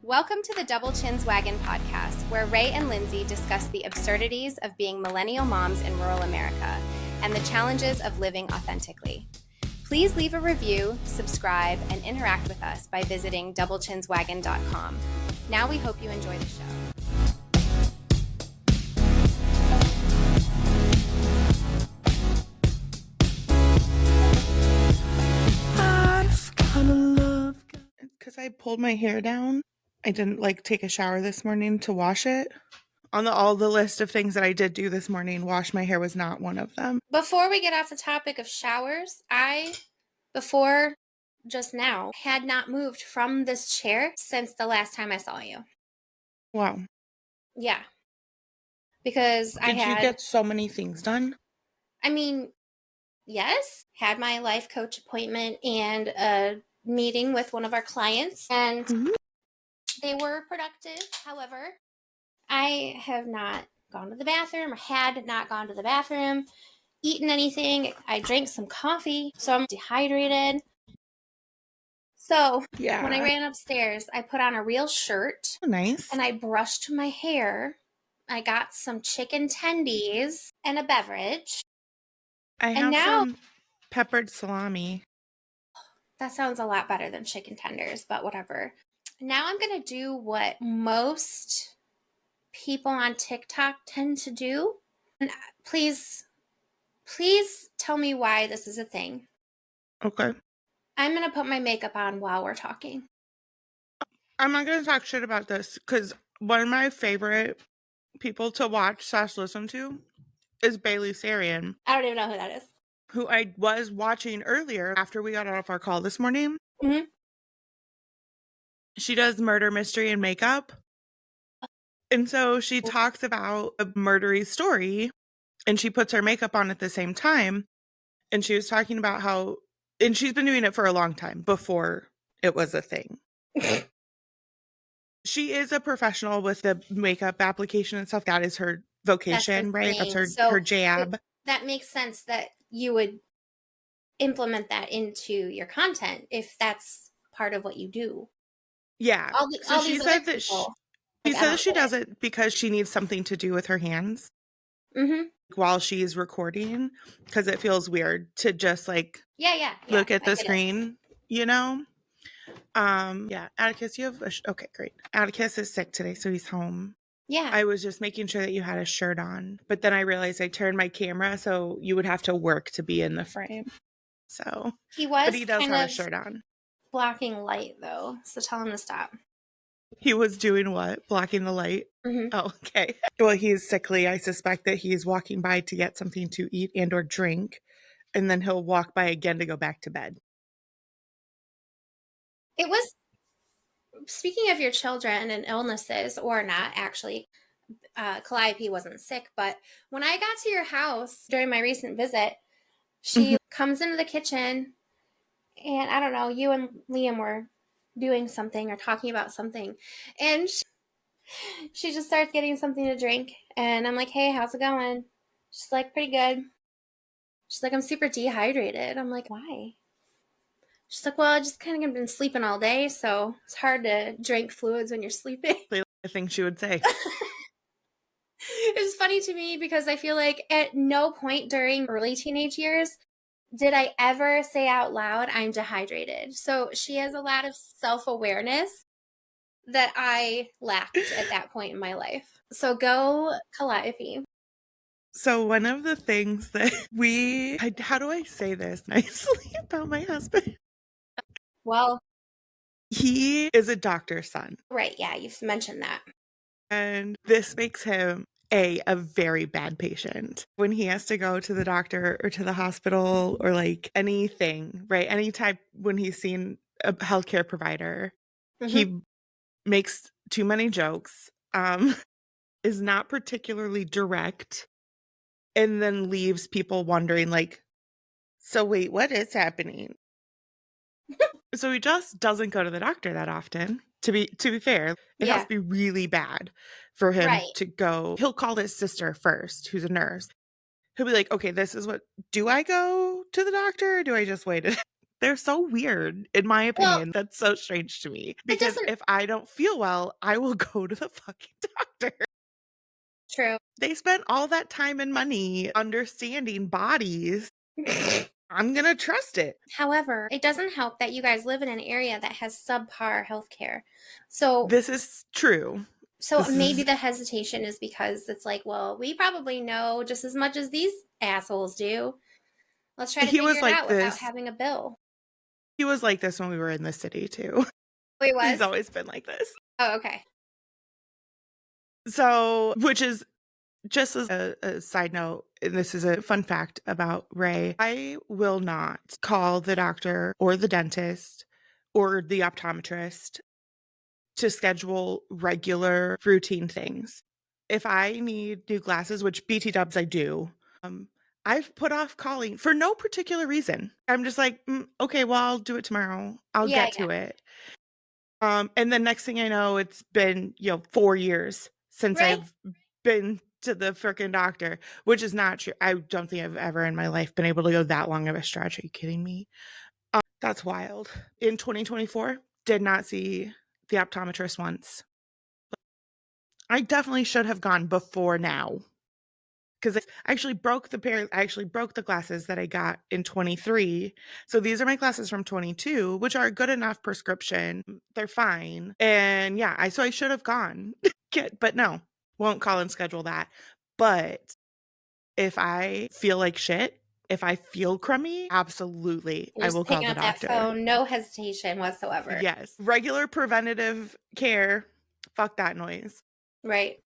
Welcome to the Double Chins Wagon podcast, where Ray and Lindsay discuss the absurdities of being millennial moms in rural America and the challenges of living authentically. Please leave a review, subscribe, and interact with us by visiting doublechinswagon.com. Now we hope you enjoy the show. Because I pulled my hair down. I didn't take a shower this morning to wash it. On all the list of things that I did do this morning, wash my hair was not one of them. Before we get off the topic of showers, before just now, had not moved from this chair since the last time I saw you. Wow. Yeah. Because Did you get so many things done? I mean, yes. Had my life coach appointment and a meeting with one of our clients, and they were productive. However, I have not gone to the bathroom, or had not gone to the bathroom, eaten anything. I drank some coffee, so I'm dehydrated. So when I ran upstairs, I put on a real shirt. Oh, nice. And I brushed my hair. I got some chicken tendies and a beverage. I have some peppered salami. That sounds a lot better than chicken tenders, but whatever. Now I'm going to do what most people on TikTok tend to do. And please tell me why this is a thing. Okay. I'm going to put my makeup on while we're talking. I'm not going to talk shit about this because one of my favorite people to watch / listen to is Bailey Sarian. I don't even know who that is. Who I was watching earlier after we got off our call this morning. Mm-hmm. She does murder, mystery, and makeup. And so she talks about a murdery story and she puts her makeup on at the same time. And she was talking about how, and she's been doing it for a long time before it was a thing. She is a professional with the makeup application and stuff. That is her vocation, right? That's her jab. That makes sense that you would implement that into your content if that's part of what you do. Yeah. So she said that she says she does it because she needs something to do with her hands while she's recording, because it feels weird to just look at the screen, you know? Atticus, you have okay, great. Atticus is sick today, so he's home. Yeah. I was just making sure that you had a shirt on, but then I realized I turned my camera so you would have to work to be in the frame. So he does have a shirt on. Blocking light though, so tell him to stop. He was doing what? Blocking the light? Oh, okay. Well, he's sickly. I suspect that he's walking by to get something to eat and or drink, and then he'll walk by again to go back to bed. It was, speaking of your children and illnesses, or not actually, Calliope wasn't sick, but when I got to your house during my recent visit, she comes into the kitchen, and I don't know, you and Liam were doing something or talking about something, and she just starts getting something to drink, and I'm like, hey, how's it going? She's like, pretty good. She's like, I'm super dehydrated. I'm like, why? She's like, well, I just kind of been sleeping all day, so it's hard to drink fluids when you're sleeping. I think she would say. It's funny to me because I feel like at no point during early teenage years did I ever say out loud, I'm dehydrated. So she has a lot of self-awareness that I lacked at that point in my life. So go Calliope. So one of the things that how do I say this nicely about my husband? Well, he is a doctor's son. Right, yeah, you've mentioned that. And this makes him a very bad patient. When he has to go to the doctor or to the hospital or anything, right? Any type, when he's seen a healthcare provider, he makes too many jokes, is not particularly direct, and then leaves people wondering so wait, what is happening? So he just doesn't go to the doctor that often. To be fair, it has to be really bad for him to go. He'll call his sister first, who's a nurse. He'll be like, okay, this is what, do I go to the doctor or do I just wait? They're so weird, in my Well, opinion. That's so strange to me. it Because doesn't. if I don't feel well, I will go to the fucking doctor. True. They spent all that time and money understanding bodies. I'm gonna trust it. However, it doesn't help that you guys live in an area that has subpar healthcare. So, This is true. so This maybe is the hesitation is because it's like, well, we probably know just as much as these assholes do. Let's try to he figure was it like out without this. having a bill. He was like this when we were in the city too. Wait, He's was? always been like this. Oh, okay. So, which is just as a side note, and this is a fun fact about Ray, I will not call the doctor or the dentist or the optometrist to schedule regular routine things. If I need new glasses, which BT dubs I do, I've put off calling for no particular reason. I'm just like, okay, well, I'll do it tomorrow. I'll Yeah, get to it. And then next thing I know, it's been, 4 years since right. I've been to the frickin' doctor, which is not true. I don't think I've ever in my life been able to go that long of a stretch. Are you kidding me? That's wild. In 2024, did not see the optometrist once. I definitely should have gone before now because I actually broke the glasses that I got in 23. So these are my glasses from 22, which are a good enough prescription. They're fine. And yeah, I should have gone. But no, won't call and schedule that. But if I feel like shit, if I feel crummy, absolutely, You're I just will call picking the up that doctor. phone, no hesitation whatsoever. Yes. Regular preventative care, fuck that noise. Right.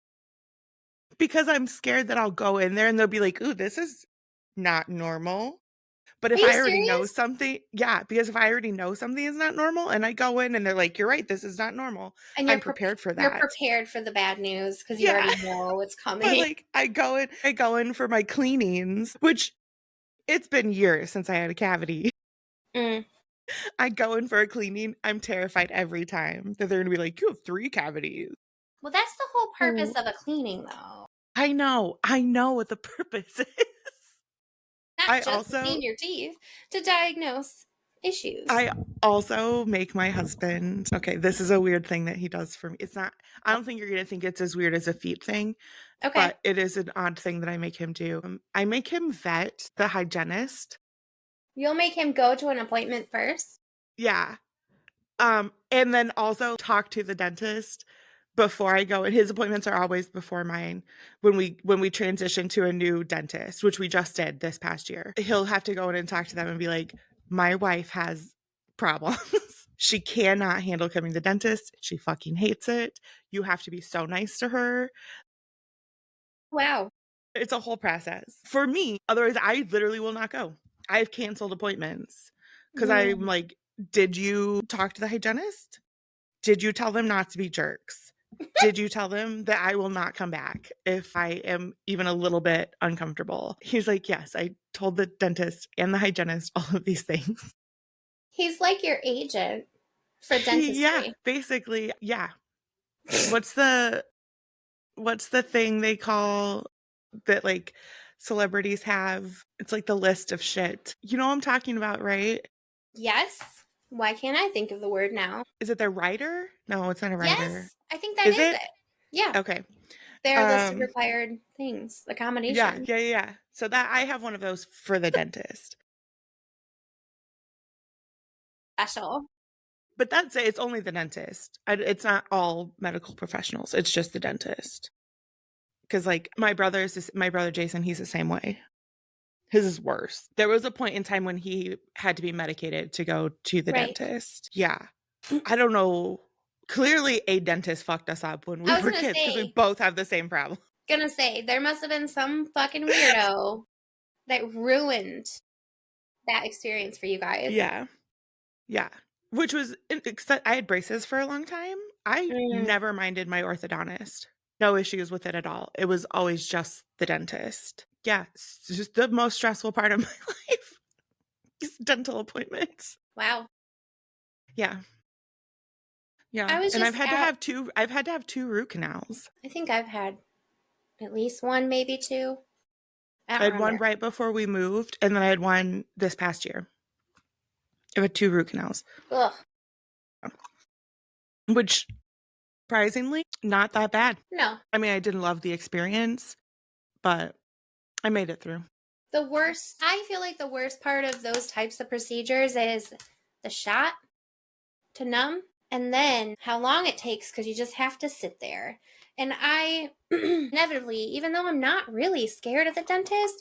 Because I'm scared that I'll go in there and they'll be like, ooh, this is not normal. But Are if you I already know serious? something, yeah, because if I already know something is not normal and I go in and they're like, you're right, this is not normal, And I'm prepared for you're that. prepared for the bad news because you Yeah. already know it's But coming. like I go in for my cleanings, which it's been years since I had a cavity. Mm. I go in for a cleaning. I'm terrified every time that they're gonna be like, you have 3 cavities. Well, that's the whole purpose Oh. of a cleaning, though. I know what the purpose is. Not I just to also clean your teeth, to diagnose issues. I also make my husband, okay, this is a weird thing that he does for me. It's not, I don't think you're gonna think it's as weird as a feet thing, Okay. but it is an odd thing that I make him do. I make him vet the hygienist. You'll make him go to an appointment first. Yeah. And then also talk to the dentist before I go. And his appointments are always before mine when we transition to a new dentist, which we just did this past year. He'll have to go in and talk to them and be like, my wife has problems. She cannot handle coming to the dentist. She fucking hates it. You have to be so nice to her. Wow. It's a whole process for me. Otherwise, I literally will not go. I've canceled appointments because I'm Mm. like, did you talk to the hygienist? Did you tell them not to be jerks? Did you tell them that I will not come back if I am even a little bit uncomfortable? He's like, yes, I told the dentist and the hygienist all of these things. He's like your agent for Yeah, dentistry. basically, yeah. What's the thing they call that like celebrities have? It's like the list of shit. You know what I'm talking about, right? Yes. Why can't I think of the word now? Is it their writer? No, it's not a writer. Yes, I think that Is is it? it. Yeah. Okay. Their list of Um required things, yeah, accommodation. yeah, yeah, yeah. So that I have one of those for the dentist. Special. But that's it. It's only the dentist. It's not all medical professionals. It's just the dentist. Because like my brother Jason, he's the same way. His is worse. There was a point in time when he had to be medicated to go to the Right. dentist. Yeah. I don't know. Clearly, a dentist fucked us up when we I was were kids because we both have the same problem. gonna say there must have been some fucking weirdo that ruined that experience for you guys. Yeah. Yeah. Which was, I had braces for a long time. I Mm. never minded my orthodontist. No issues with it at all. It was always just the dentist. Yeah. It's just the most stressful part of my life. Just dental appointments. Wow. Yeah. Yeah. I was And just at, I've had to have 2 root canals. I think I've had at least one, maybe two. I I don't had one remember. right before we moved, and then I had one this past year. I've had 2 root canals, Ugh. which surprisingly, not that bad. No. I mean, I didn't love the experience, but I made it through. I feel like the worst part of those types of procedures is the shot to numb and then how long it takes because you just have to sit there. And I inevitably, even though I'm not really scared of the dentist,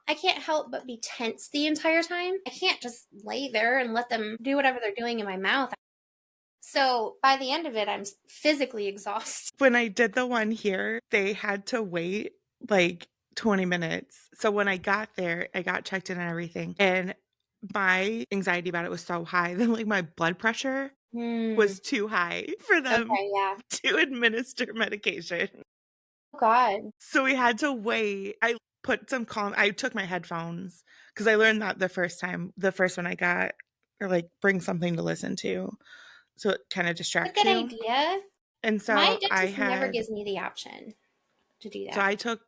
I can't help but be tense the entire time. I can't just lay there and let them do whatever they're doing in my mouth. So by the end of it, I'm physically exhausted. When I did the one here, they had to wait like 20 minutes. So when I got there, I got checked in and everything. And my anxiety about it was so high that like my blood pressure was too high for them Okay, yeah. to administer medication. Oh, God. So we had to wait. I took my headphones because I learned that the first one I got, or like bring something to listen to. So it kind of That's a distracts good you. idea. And My so dentist never gives me the option to do that. I took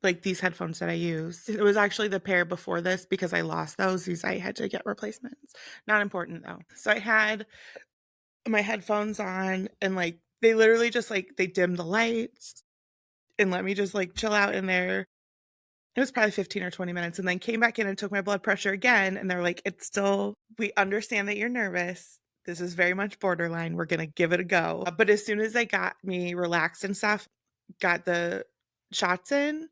like these headphones that I use. It was actually the pair before this because I lost those. These I had to get replacements. Not important though. So I had my headphones on and like they literally just like they dimmed the lights and let me just like chill out in there. It was probably 15 or 20 minutes and then came back in and took my blood pressure again. And they're like, we understand that you're nervous. This is very much borderline. We're going to give it a go. But as soon as they got me relaxed and stuff, got the shots in,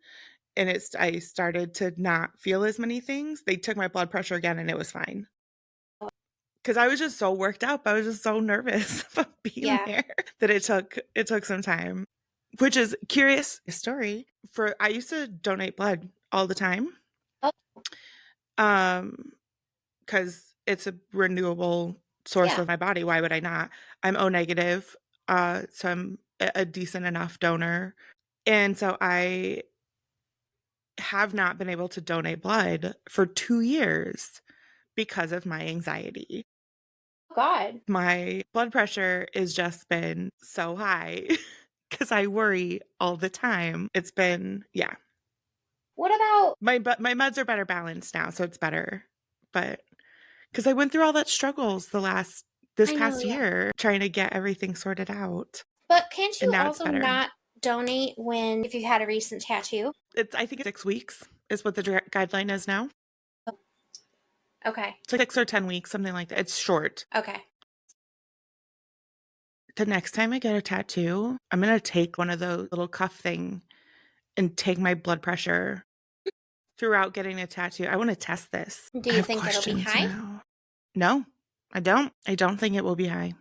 and I started to not feel as many things, they took my blood pressure again and it was fine. Because I was just so worked up. I was just so nervous about being there that it took some time. Which is curious story. I used to donate blood all the time. Because it's a renewable source of my body. Why would I not? I'm O negative, so I'm a decent enough donor. And so I have not been able to donate blood for 2 years because of my anxiety. God. My blood pressure has just been so high because I worry all the time. It's been, yeah. What about my meds are better balanced now, so it's better. But because I went through all that struggles this past year trying to get everything sorted out. But can't you now also not donate if you've had a recent tattoo? I think it's 6 weeks is what the guideline is now. Okay. So 6 or 10 weeks, something like that. It's short. Okay. The next time I get a tattoo, I'm going to take one of those little cuff thing and take my blood pressure throughout getting a tattoo. I want to test this. Do you think it'll be high? Now. No, I don't. I don't think it will be high.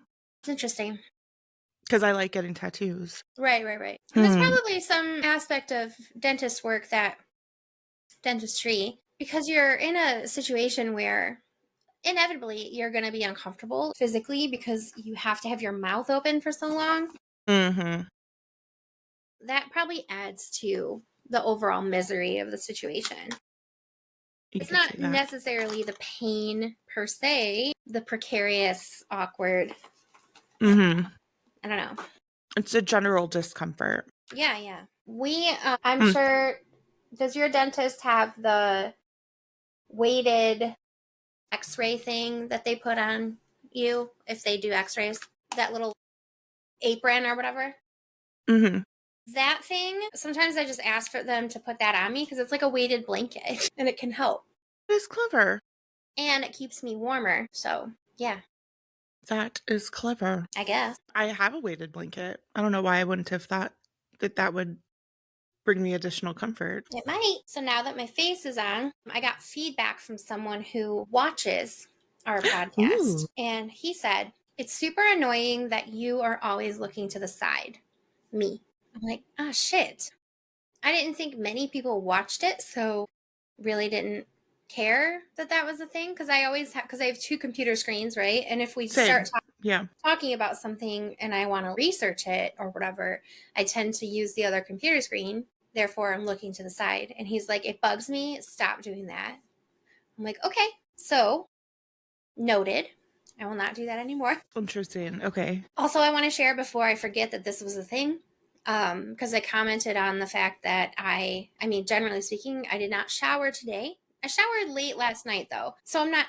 It's interesting. Because I like getting tattoos. Right. And there's probably some aspect of dentistry because you're in a situation where inevitably you're going to be uncomfortable physically because you have to have your mouth open for so long. Mm-hmm. That probably adds to the overall misery of the situation. It's not necessarily the pain per se, the precarious, awkward. Mm-hmm. I don't know. It's a general discomfort. Yeah. I'm sure, does your dentist have the weighted x-ray thing that they put on you if they do x-rays? That little apron or whatever? Mm-hmm. That thing, sometimes I just ask for them to put that on me because it's like a weighted blanket and it can help. It's clever. And it keeps me warmer. So, yeah. That is clever. I guess. I have a weighted blanket. I don't know why I wouldn't have thought that would bring me additional comfort. It might. So now that my face is on, I got feedback from someone who watches our podcast. And he said, it's super annoying that you are always looking to the side. Me. I'm like, oh, shit. I didn't think many people watched it, so really didn't care that was a thing because I have 2 computer screens, right? And if we start talking about something and I want to research it or whatever, I tend to use the other computer screen. Therefore, I'm looking to the side. And he's like, it bugs me. Stop doing that. I'm like, okay. So, noted. I will not do that anymore. Interesting. Okay. Also, I want to share before I forget that this was a thing. Because I commented on the fact that generally speaking, I did not shower today. I showered late last night though. So I'm not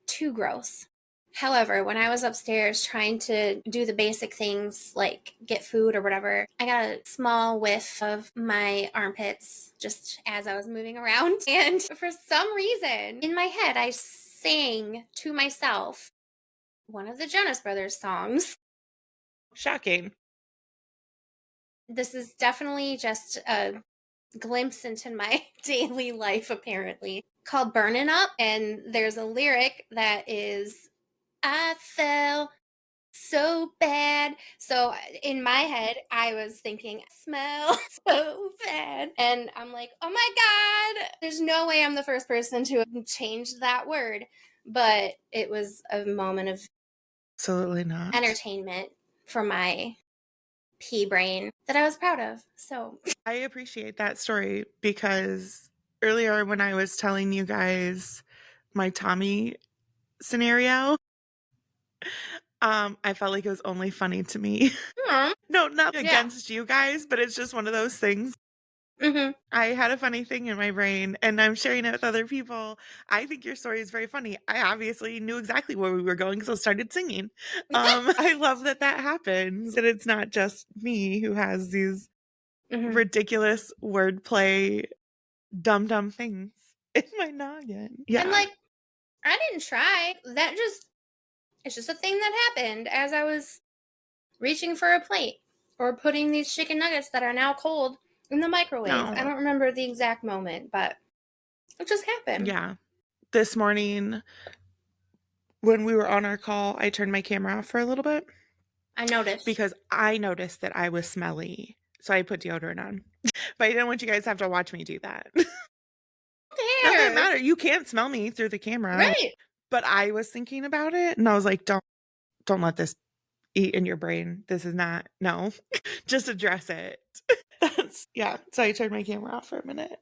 too gross. However, when I was upstairs trying to do the basic things like get food or whatever, I got a small whiff of my armpits just as I was moving around. And for some reason, in my head, I sang to myself one of the Jonas Brothers songs. Shocking. This is definitely just a glimpse into my daily life, apparently, called Burnin' Up. And there's a lyric that is, I fell so bad. So in my head, I was thinking, smell so bad. And I'm like, oh my God, there's no way I'm the first person to have changed that word. But it was a moment of Absolutely not. entertainment for my pea brain that I was proud of. So I appreciate that story because earlier when I was telling you guys my Tommy scenario, I felt like it was only funny to me. No, not Yeah. against you guys, but it's just one of those things. Mm-hmm. I had a funny thing in my brain and I'm sharing it with other people. I think your story is very funny. I obviously knew exactly where we were going, so I started singing. I love that that happens. That it's not just me who has these Mm-hmm. ridiculous wordplay, dumb things in my noggin. Yeah. And like, I didn't try. It's just a thing that happened as I was reaching for a plate or putting these chicken nuggets that are now cold in the microwave. I No. don't remember the exact moment, but it just happened. Yeah. This morning, when we were on our call, I turned my camera off for a little bit I noticed. because I noticed that I was smelly. So I put deodorant on. But I didn't want you guys to have to watch me do that. Doesn't matter. You can't smell me through the camera. Right. But I was thinking about it and I was like, don't let this eat in your brain. This is not, no. Just address it. Yeah. So I turned my camera off for a minute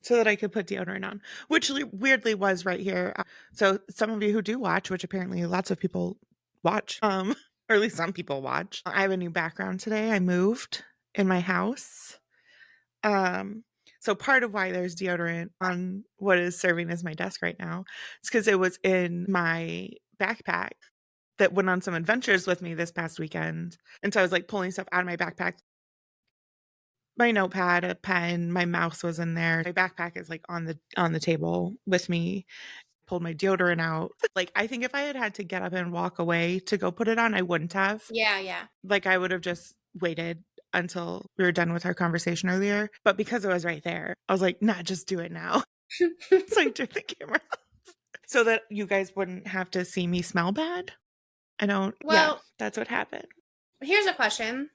so that I could put deodorant on, which weirdly was right here. So some of you who do watch, which apparently lots of people watch, or at least some people watch. I have a new background today. I moved in my house. So part of why there's deodorant on what is serving as my desk right now is because it was in my backpack that went on some adventures with me this past weekend. And so I was like pulling stuff out of my backpack. My notepad, a pen, my mouse was in there. My backpack is like on the table with me. Pulled my deodorant out. Like I think if I had to get up and walk away to go put it on, I wouldn't have. Yeah. Like I would have just waited until we were done with our conversation earlier. But because it was right there, I was like, nah, just do it now. So I turned the camera off so that you guys wouldn't have to see me smell bad. Well, that's what happened. here's a question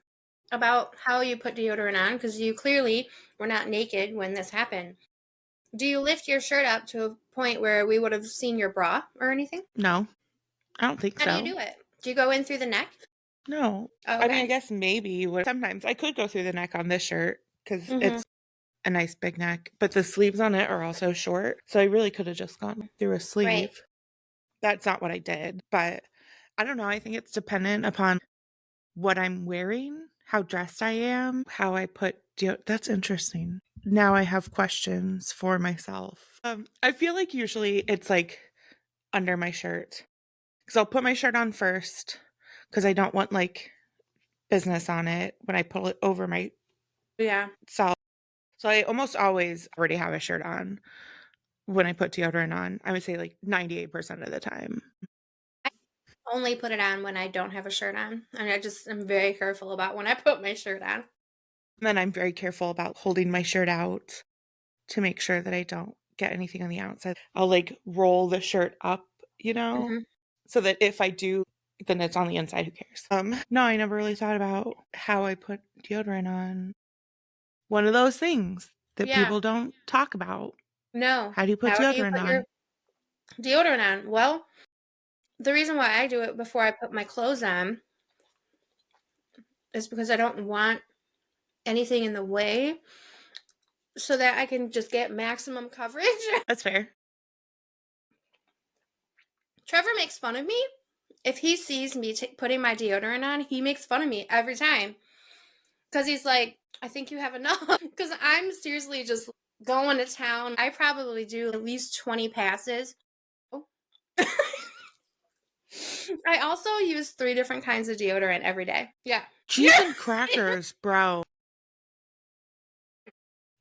about how you put deodorant on, because you clearly were not naked when this happened. Do you lift your shirt up to a point where we would have seen your bra or anything? No, I don't think so. How do you do it? Do you go in through the neck? No. Oh, I mean, okay. I guess maybe you would. Sometimes I could go through the neck on this shirt because it's a nice big neck, but the sleeves on it are also short. So I really could have just gone through a sleeve. Right. That's not what I did, but I don't know. I think it's dependent upon what I'm wearing, how dressed I am, how I put that's interesting. Now I have questions for myself. I feel like usually it's like under my shirt because I'll put my shirt on first because I don't want like business on it when I pull it over my self. So I almost always already have a shirt on when I put deodorant on. I would say like 98% of the time. I only put it on when I don't have a shirt on. And I'm very careful about when I put my shirt on. And then I'm very careful about holding my shirt out to make sure that I don't get anything on the outside. I'll like roll the shirt up, so that if I do, then it's on the inside. Who cares? No, I never really thought about how I put deodorant on. One of those things that people don't talk about. No. How do you put deodorant on? Your deodorant on? Well, the reason why I do it before I put my clothes on is because I don't want anything in the way so that I can just get maximum coverage. That's fair. Trevor makes fun of me. If he sees me putting my deodorant on, he makes fun of me every time. Because he's like, I think you have enough. Because I'm seriously just going to town. I probably do at least 20 passes. Oh. I also use 3 different kinds of deodorant every day. Yeah. Cheese and crackers, bro.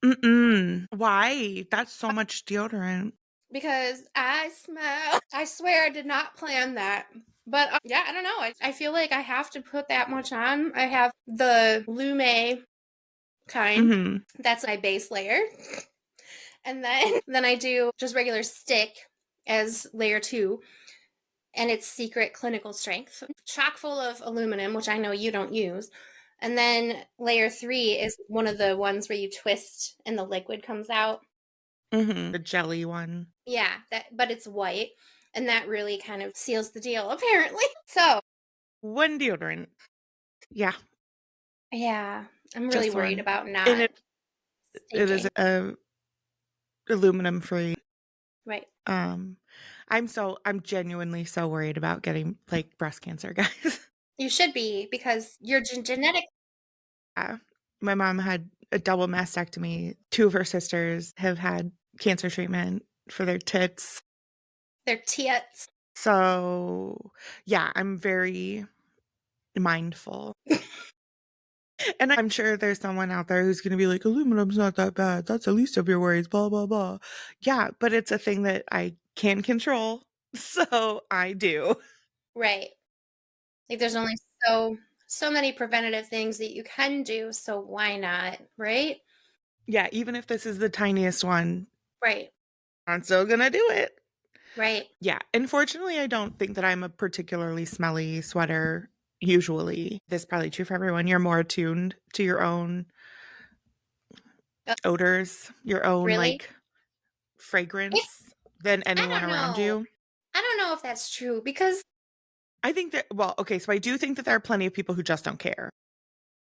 Mm-mm. Why? That's so much deodorant. Because I smell. I swear I did not plan that. But yeah, I don't know. I feel like I have to put that much on. I have the Lume kind. Mm-hmm. That's my base layer. And then then I do just regular stick as layer 2, and it's secret clinical strength, chock full of aluminum, which I know you don't use. And then layer 3 is one of the ones where you twist and the liquid comes out. Mm-hmm. The jelly one. Yeah, but it's white, and that really kind of seals the deal, apparently. So, One deodorant. Yeah, yeah, I'm really just worried one. about And not it is stinking. aluminum free. Right. I'm genuinely so worried about getting like breast cancer, guys. You should be because your genetic, Yeah. My mom had a double mastectomy. Two of her sisters have had cancer treatment for their tits. their tits. So, yeah, I'm very mindful. And I'm sure there's someone out there who's going to be like, aluminum's not that bad. That's the least of your worries, blah, blah, blah. Yeah, but it's a thing that I can control. So I do. Right. Like there's only so many preventative things that you can do, so why not, right? Yeah, even if this is the tiniest one, Right. I'm still going to do it. Right. Yeah. Unfortunately, I don't think that I'm a particularly smelly sweater usually. This is probably true for everyone. You're more attuned to your own odors, your own Really? like It, fragrance than I anyone don't around know. you. I don't know if that's true because I think that, well, okay, so I do think that there are plenty of people who just don't care.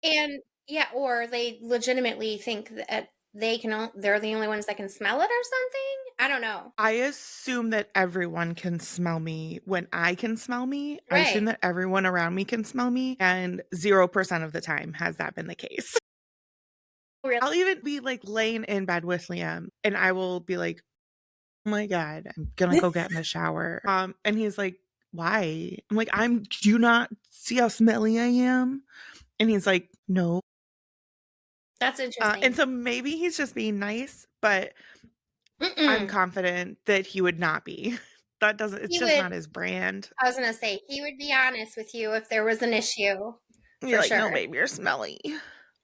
and yeah, or they legitimately think that they're the only ones that can smell it or something. I don't know. I assume that everyone can smell me when I can smell me. I assume Right. that everyone around me can smell me, and 0% of the time has that been the case. Really? I'll even be like laying in bed with Liam, and I will be like, "Oh my god, I'm gonna go get in the shower." And he's like, "Why?" I'm like, Do you not see how smelly I am?" And he's like, "No." That's And interesting. so maybe he's just being nice, but I'm Mm-mm. confident that he would not be. That doesn't. It's He just would not his brand. I was gonna say, he would be honest with you if there was an issue, You're for like, "No, sure. babe, you're smelly."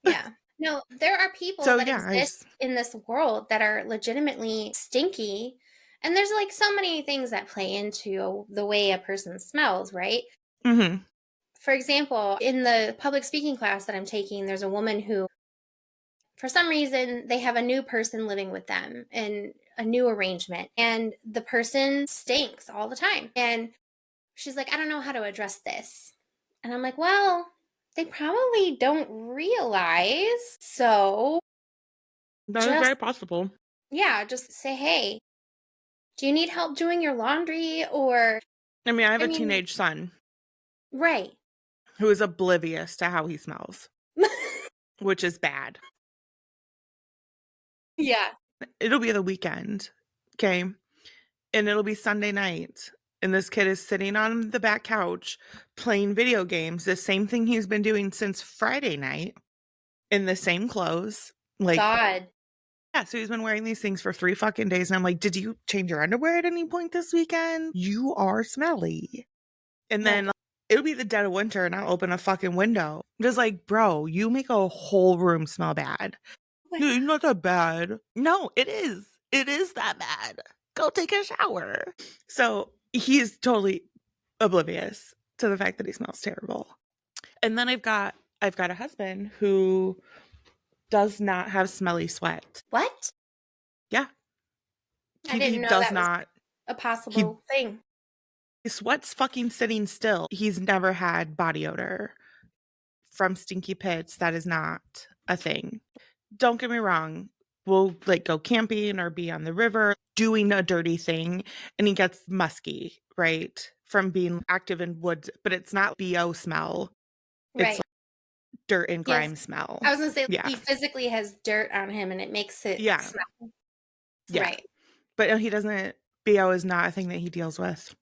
Yeah. No, there are people So that yeah, I exist just. in this world that are legitimately stinky, and there's, like, so many things that play into the way a person smells, right? Mhm. For example, in the public speaking class that I'm taking, there's a woman who, for some reason, they have a new person living with them in a new arrangement, and the person stinks all the time, and she's like, "I don't know how to address this." And I'm like, "Well, they probably don't realize. So That is just, very possible. yeah, just say, hey, do you need help doing your laundry? Or, I mean, I have I a mean, teenage son right." who is oblivious to how he smells, which is bad. Yeah. It'll be the weekend, okay? And it'll be Sunday night. And this kid is sitting on the back couch playing video games, the same thing he's been doing since Friday night in the same clothes. Like, God. yeah, so he's been wearing these things for 3 fucking days. And I'm like, did you change your underwear at any point this weekend? You are smelly. And Right. then it'll be the dead of winter and I'll open a fucking window. Just like, bro, you make a whole room smell bad. Like, No, it's not that bad. No, it is. It is that bad. Go take a shower. So he's totally oblivious to the fact that he smells terrible. And then I've got a husband who does not have smelly sweat. what? Yeah. I He didn't know does that was not. a He possible thing. sweats fucking sitting still. He's never had body odor from stinky pits. That is not a thing. Don't get me wrong. We'll like go camping or be on the river doing a dirty thing and he gets musky, right? From being active in woods, but it's not BO smell. It's Right. like dirt and Yes. grime smell. I was going to say, Yeah. he physically has dirt on him and it makes it Yeah. smell. Yeah. Right. But no, he doesn't BO is not a thing that he deals with.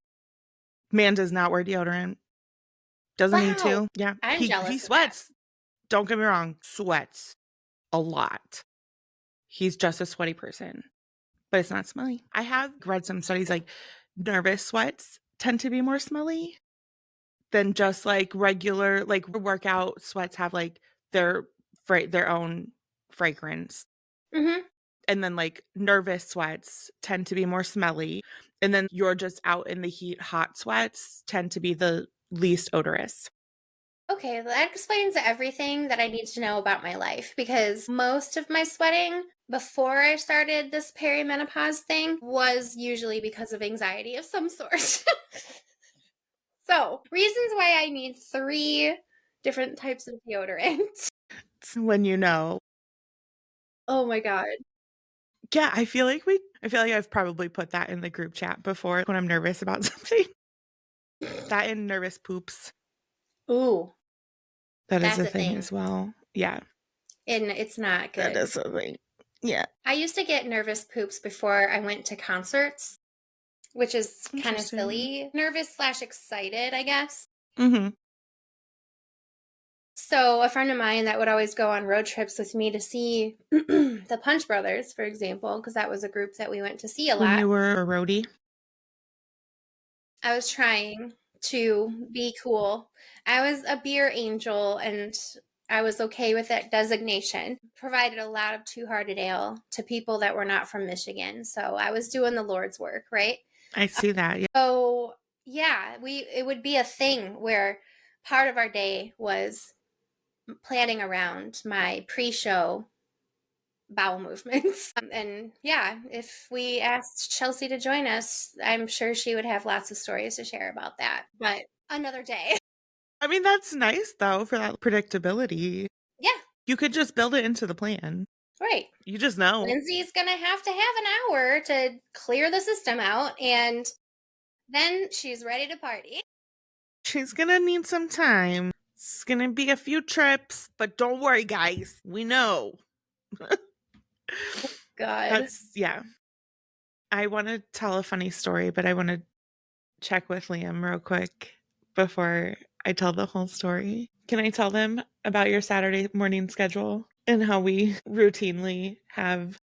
Man does not wear deodorant. Doesn't need Wow. to. Yeah. I'm He jealous of that. sweats. Don't get me wrong, sweats a lot. He's just a sweaty person, but it's not smelly. I have read some studies like nervous sweats tend to be more smelly than just like regular like workout sweats have like their their own fragrance. Mm-hmm. And then like nervous sweats tend to be more smelly. And then you're just out in the heat, hot sweats tend to be the least odorous. Okay, well, that explains everything that I need to know about my life because most of my sweating before I started this perimenopause thing was usually because of anxiety of some sort. So, reasons why I need 3 different types of deodorant. It's when you know. Oh my god. Yeah, I feel like I've probably put that in the group chat before when I'm nervous about something. That and nervous poops. Ooh, That is that's a a thing thing. as well. Yeah, And it's not that good. is a thing. Yeah. I used to get nervous poops before I went to concerts, which is kind of Interesting. silly. Nervous/excited, I guess. Mm-hmm. So a friend of mine that would always go on road trips with me to see the Punch Brothers, for example, because that was a group that we went to see a When lot. you were a roadie. I was trying to be cool. I was a beer angel and I was okay with that designation. Provided a lot of two-hearted ale to people that were not from Michigan. So I was doing the Lord's work, right? I see that. Yeah. So yeah, it would be a thing where part of our day was planning around my pre-show bowel movements. And yeah, if we asked Chelsea to join us, I'm sure she would have lots of stories to share about that. But another day. I mean, that's nice though for that predictability. Yeah, You could just build it into the plan. right. You just know. Lindsay's going to have an hour to clear the system out, and then she's ready to party. She's gonna need some time. It's gonna be a few trips, but don't worry, guys. We know. God. That's, yeah. I want to tell a funny story, but I want to check with Liam real quick before I tell the whole story. Can I tell them about your Saturday morning schedule and how we routinely have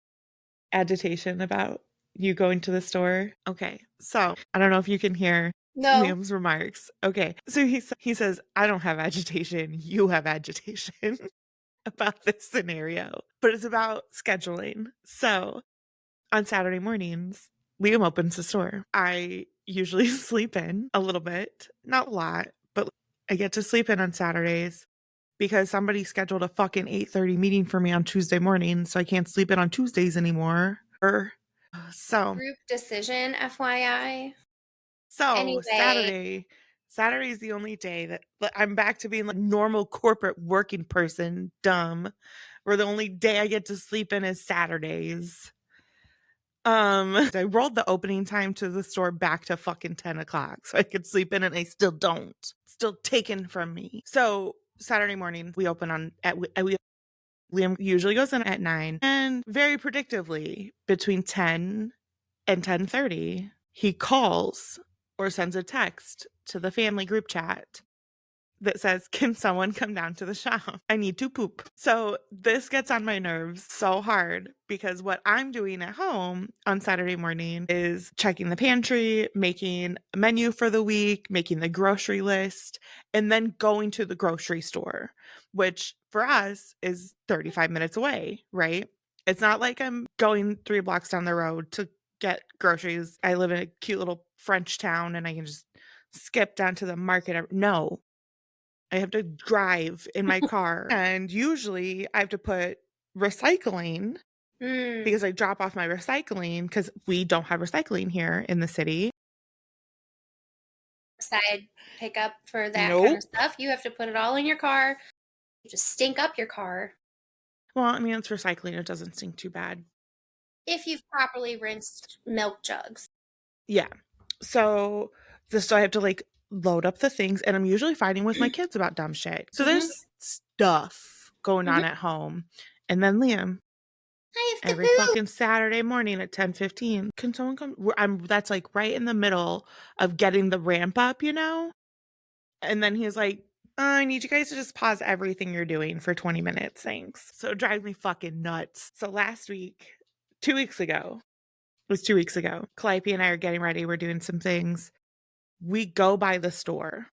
agitation about you going to the store? Okay, so I don't know if you can hear No. Liam's remarks. Okay, so he says, I don't have agitation, you have agitation about this scenario, but it's about scheduling. So on Saturday mornings, Liam opens the store. I usually sleep in a little bit, not a lot, but I get to sleep in on Saturdays because somebody scheduled a fucking 8:30 meeting for me on Tuesday morning, so I can't sleep in on Tuesdays anymore. So Group decision, FYI. so Anyway, Saturday is the only day that I'm back to being like normal corporate working person, dumb. Where the only day I get to sleep in is Saturdays. I rolled the opening time to the store back to fucking 10 o'clock so I could sleep in, and I still don't. Still taken from me. So Saturday morning, we open on at we Liam usually goes in at 9, and very predictably between 10 and 10:30, he calls or sends a text to the family group chat that says, can someone come down to the shop? I need to poop. So this gets on my nerves so hard because what I'm doing at home on Saturday morning is checking the pantry, making a menu for the week, making the grocery list, and then going to the grocery store, which for us is 35 minutes away, right? It's not like I'm going 3 blocks down the road to get groceries. I live in a cute little French town and I can just skip down to the market. No, I have to drive in my car. And usually I have to put recycling because I drop off my recycling because we don't have recycling here in the city. side pickup for that kind Nope. of stuff. You have to put it all in your car. You just stink up your car. Well, I mean, it's recycling. It doesn't stink too bad. If you've properly rinsed milk jugs. Yeah. So I have to like load up the things, and I'm usually fighting with my kids about dumb shit. So Mhm. there's stuff going on at home. And then Liam I have to Every poop. fucking Saturday morning at 10:15. Can someone come? That's like right in the middle of getting the ramp up, you know? And then he's like, I need you guys to just pause everything you're doing for 20 minutes. Thanks. So it drives me fucking nuts. So last week, 2 weeks ago, it was 2 weeks ago, Calliope and I are getting ready. We're doing some things. We go by the store.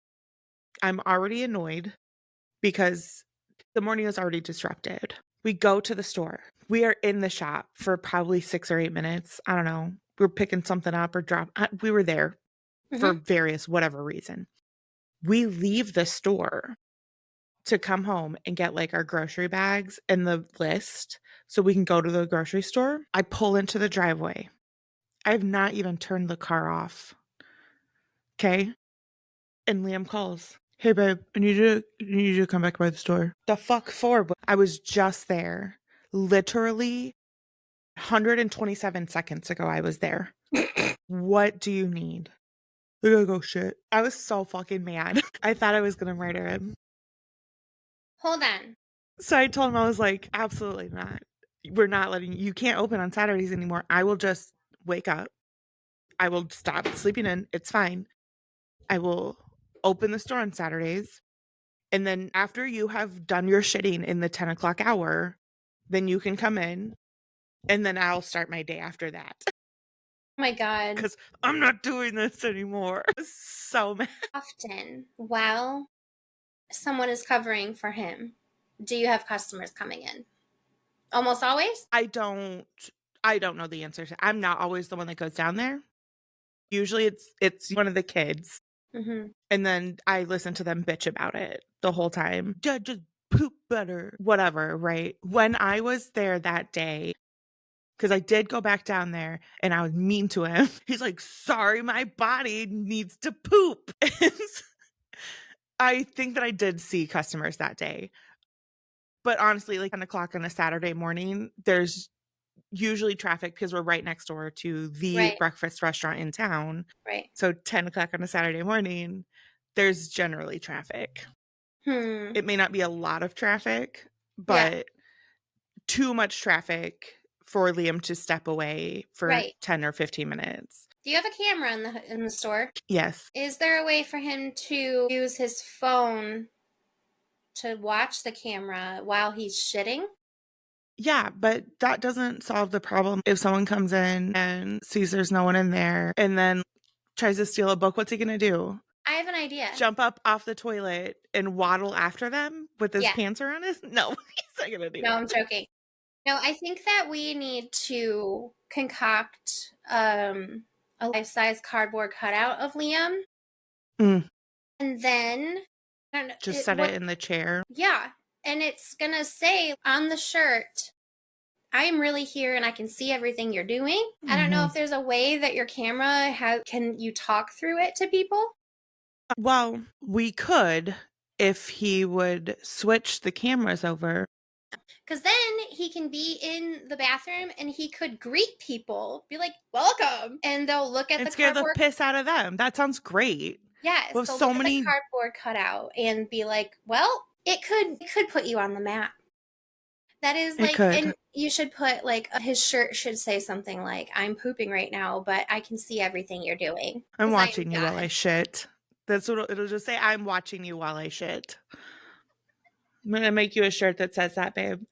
I'm already annoyed because the morning is already disrupted. We go to the store. We are in the shop for probably 6 or 8 minutes. I don't know. We were picking something up or we were there for Mhm. various whatever reason. We leave the store to come home and get like our grocery bags and the list so we can go to the grocery store. I pull into the driveway. I have not even turned the car off. Okay. And Liam calls. Hey babe, I need you to come back by the store. The fuck for? I was just there. Literally 127 seconds ago I was there. What do you need? I gotta go shit. I was so fucking mad. I thought I was gonna murder him. Hold on. So I told him, I was like, absolutely not. We're not letting you can't open on Saturdays anymore. I will just wake up. I will stop sleeping in. It's fine. I will open the store on Saturdays. And then after you have done your shitting in the 10 o'clock hour, then you can come in and then I'll start my day after that. Oh my God. Because I'm not doing this anymore. So mad. Often, while someone is covering for him, do you have customers coming in? Almost always? I don't know the answer to. I'm not always the one that goes down there. Usually it's one of the kids. Mm-hmm. And then I listen to them bitch about it the whole time. Just poop better. Whatever, right? When I was there that day, because I did go back down there and I was mean to him. He's like, sorry, my body needs to poop. I think that I did see customers that day. But honestly, like 10 o'clock on a Saturday morning, there's usually traffic because we're right next door to the Right. breakfast restaurant in town. Right. So 10 o'clock on a Saturday morning, there's generally traffic. Hmm. It may not be a lot of traffic, Yeah. but too much traffic for Liam to step away for Right. 10 or 15 minutes. Do you have a camera in the store? Yes. Is there a way for him to use his phone to watch the camera while he's shitting? Yeah, but that doesn't solve the problem. If someone comes in and sees there's no one in there and then tries to steal a book, what's he going to do? I have an idea. Jump up off the toilet and waddle after them with his Yeah. pants around his? No, he's not going to do No, that. I'm joking. No, I think that we need to concoct a life-size cardboard cutout of Liam, Mm, and then just set it in the chair. Yeah, and it's gonna say on the shirt, "I am really here, and I can see everything you're doing." I don't know if there's a way that your camera can you talk through it to people? Well, we could if he would switch the cameras over. Because then he can be in the bathroom and he could greet people, be like, "Welcome," and they'll look at And the scare the cardboard. piss out of them. That sounds great. Yes, We have they'll so look at the many. cardboard cutout and be like, "Well, it could put you on the map." That is It like, could. and you should put like his shirt should say something like, "I'm pooping right now, but I can see everything you're doing." I'm 'Cause I am watching you while I God. shit. That's what it'll just say. I'm watching you while I shit. I'm gonna make you a shirt that says that, babe.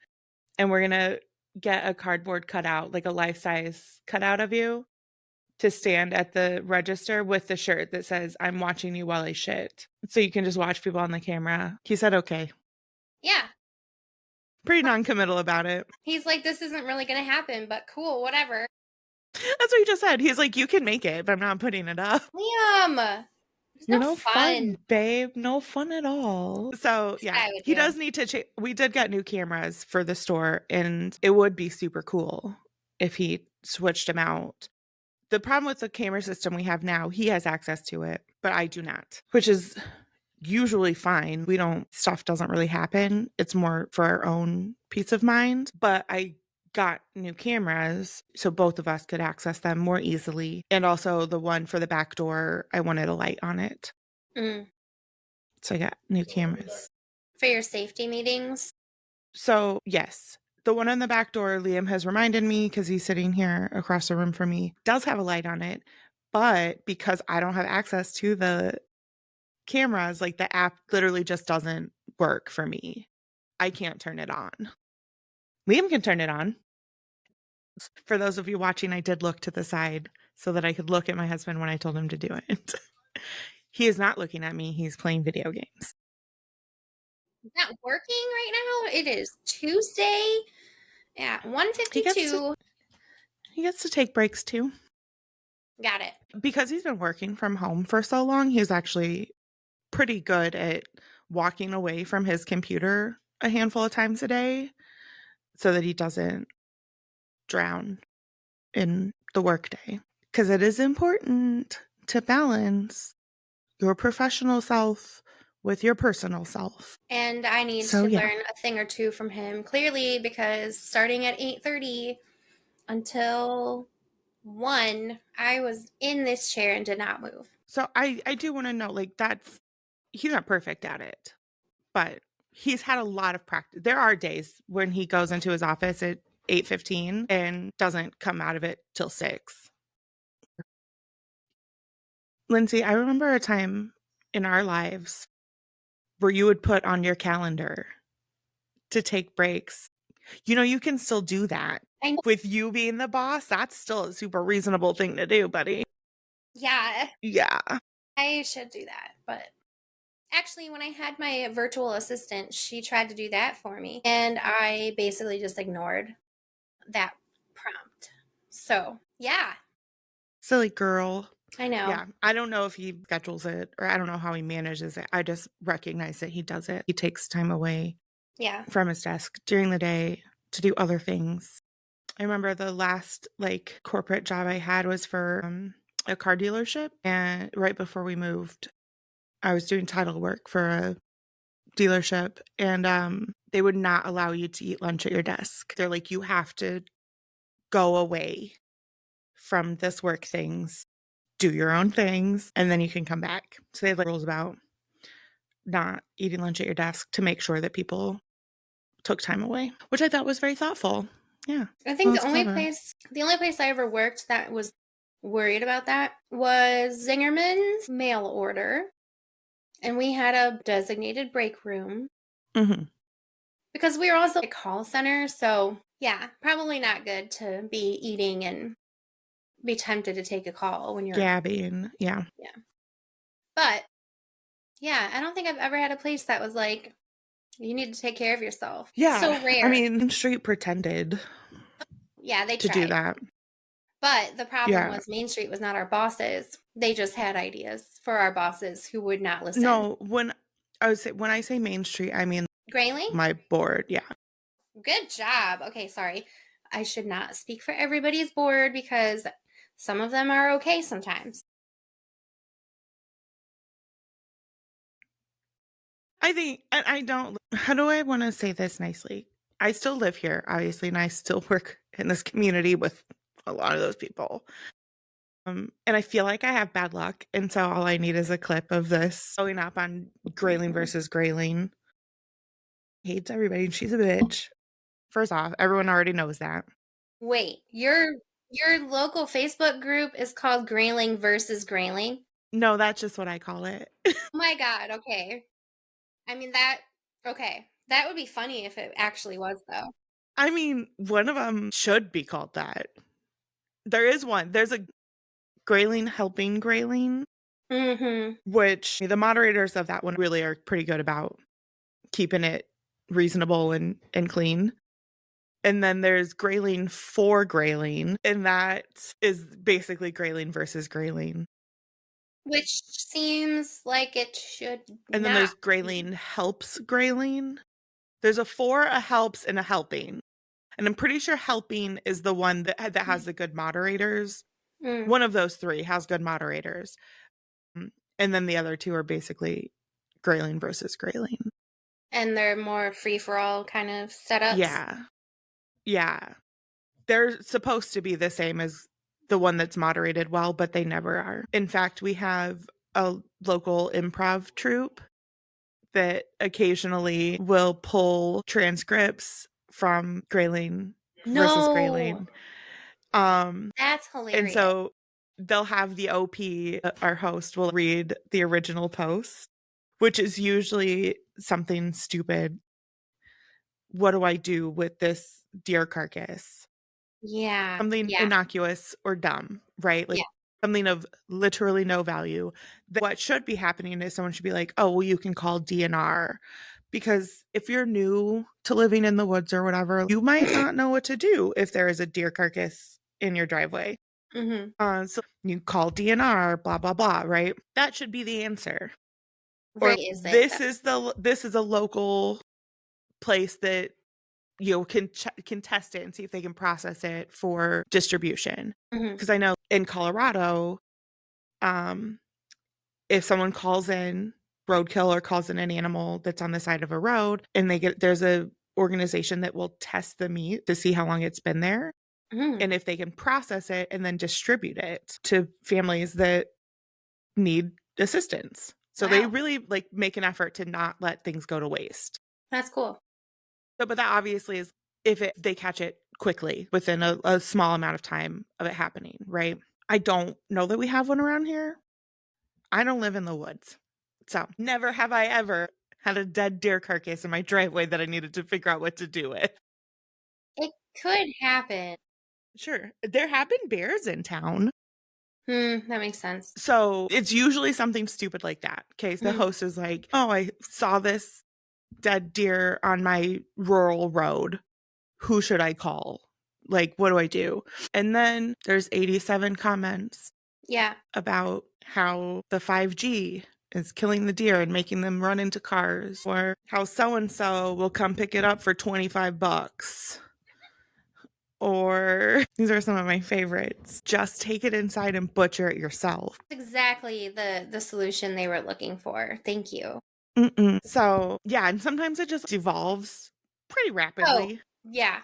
And we're gonna get a cardboard cutout, like a life size cutout of you, to stand at the register with the shirt that says, I'm watching you while I shit. So you can just watch people on the camera. He said, okay. Yeah. Pretty non committal about it. He's like, "This isn't really gonna happen, but cool, whatever." That's what he just said. He's like, you can make it, but I'm not putting it up. Liam, it's You're no no fun. fun, babe. No fun at all. So, yeah, I would he do. does need to. We did get new cameras for the store, and it would be super cool if he switched them out. The problem with the camera system we have now, he has access to it, but I do not, which is usually fine. Stuff doesn't really happen. It's more for our own peace of mind. But I got new cameras so both of us could access them more easily. And also the one for the back door, I wanted a light on it. Mm. So I got new cameras. For your safety meetings. So, yes, The one on the back door, Liam has reminded me because he's sitting here across the room from me, does have a light on it. But because I don't have access to the cameras, like the app literally just doesn't work for me. I can't turn it on. Liam can turn it on. For those of you watching, I did look to the side so that I could look at my husband when I told him to do it. He is not looking at me. He's playing video games. Not working right now. It is Tuesday at 1:52. He gets to take breaks too. Got it. Because he's been working from home for so long, he's actually pretty good at walking away from his computer a handful of times a day so that he doesn't drown in the workday. Because it is important to balance your professional self with your personal self. And I need to learn a thing or two from him, clearly, because starting at 8:30 until 1, I was in this chair and did not move. So I do want to know, like, that's, he's not perfect at it, but he's had a lot of practice. There are days when he goes into his office at 8:15 and doesn't come out of it till 6. Lindsay, I remember a time in our lives where you would put on your calendar to take breaks. You know, you can still do that. With you being the boss, that's still a super reasonable thing to do, buddy. Yeah. Yeah. I should do that. But actually, when I had my virtual assistant, she tried to do that for me. And I basically just ignored that prompt. So, yeah. Silly girl. I know. Yeah. I don't know if he schedules it or I don't know how he manages it. I just recognize that he does it. He takes time away from his desk during the day to do other things. I remember the last like corporate job I had was for a car dealership. And right before we moved, I was doing title work for a dealership and they would not allow you to eat lunch at your desk. They're like, you have to go away from this work things, do your own things, and then you can come back. So they have like rules about not eating lunch at your desk to make sure that people took time away, which I thought was very thoughtful. Yeah. I think the only place I ever worked that was worried about that was Zingerman's mail order. And we had a designated break room. Mm-hmm. Because we were also a call center. So, yeah, probably not good to be eating and be tempted to take a call when you're gabbing. Yeah. But, yeah, I don't think I've ever had a place that was like, you need to take care of yourself. Yeah. So rare. I mean, Main Street pretended they to tried. do that. But the problem was Main Street was not our bosses. They just had ideas for our bosses who would not listen. No, when I say Main Street, I mean Grayling? My board, yeah. Good job. Okay, sorry. I should not speak for everybody's board because some of them are okay sometimes. I think, and I don't, how do I want to say this nicely? I still live here, obviously, and I still work in this community with a lot of those people. And I feel like I have bad luck. And so all I need is a clip of this going up on Grayling versus Grayling. Hates everybody, and she's a bitch. First off, everyone already knows that. Wait, your local Facebook group is called Grayling versus Grayling? No, that's just what I call it. Oh my God, okay. I mean, okay. That would be funny if it actually was, though. I mean, one of them should be called that. There is one. There's a Grayling helping Grayling, which the moderators of that one really are pretty good about keeping it reasonable and clean. And then there's Grayling for Grayling, and that is basically Grayling versus Grayling. Which seems like it should. And then there's Grayling helps Grayling. There's a for, a helps, and a helping. And I'm pretty sure helping is the one that has the good moderators. One of those three has good moderators. And then the other two are basically Grayling versus Grayling. And they're more free-for-all kind of setups? Yeah. Yeah. They're supposed to be the same as the one that's moderated well, but they never are. In fact, we have a local improv troupe that occasionally will pull transcripts from Grayling versus No, Grayling. Um, that's and hilarious. so they'll have the OP, our host, will read the original post, which is usually something stupid. What do I do with this deer carcass? Yeah, Something yeah, innocuous or dumb, right? Like yeah. something of literally no value. What should be happening is someone should be like, oh, well, you can call DNR. Because if you're new to living in the woods or whatever, you might not know what to do if there is a deer carcass in your driveway. Hmm. So you call DNR, blah, blah, blah, right? That should be the answer. Or Right, is it this though? is a local place that can test it and see if they can process it for distribution. Hmm. Because I know in Colorado, um, if someone calls in roadkill or calls in an animal that's on the side of a road and there's a organization that will test the meat to see how long it's been there Hmm. and if they can process it and then distribute it to families that need assistance. So they Wow, really like make an effort to not let things go to waste. that's cool. So, but that obviously is if they catch it quickly within a small amount of time of it happening, right? I don't know that we have one around here. I don't live in the woods. So never have I ever had a dead deer carcass in my driveway that I needed to figure out what to do with. It could happen. Sure. There have been bears in town. That makes sense. So it's usually something stupid like that. Okay. So the Mm, host is like, oh, I saw this dead deer on my rural road. Who should I call? Like, what do I do? And then there's 87 comments yeah. about how the 5G is killing the deer and making them run into cars, or how so and so will come pick it up for $25. Or these are some of my favorites. Just take it inside and butcher it yourself. Exactly the solution they were looking for. Thank you. Mm-mm. So, yeah, and sometimes it just evolves pretty Oh, rapidly. yeah.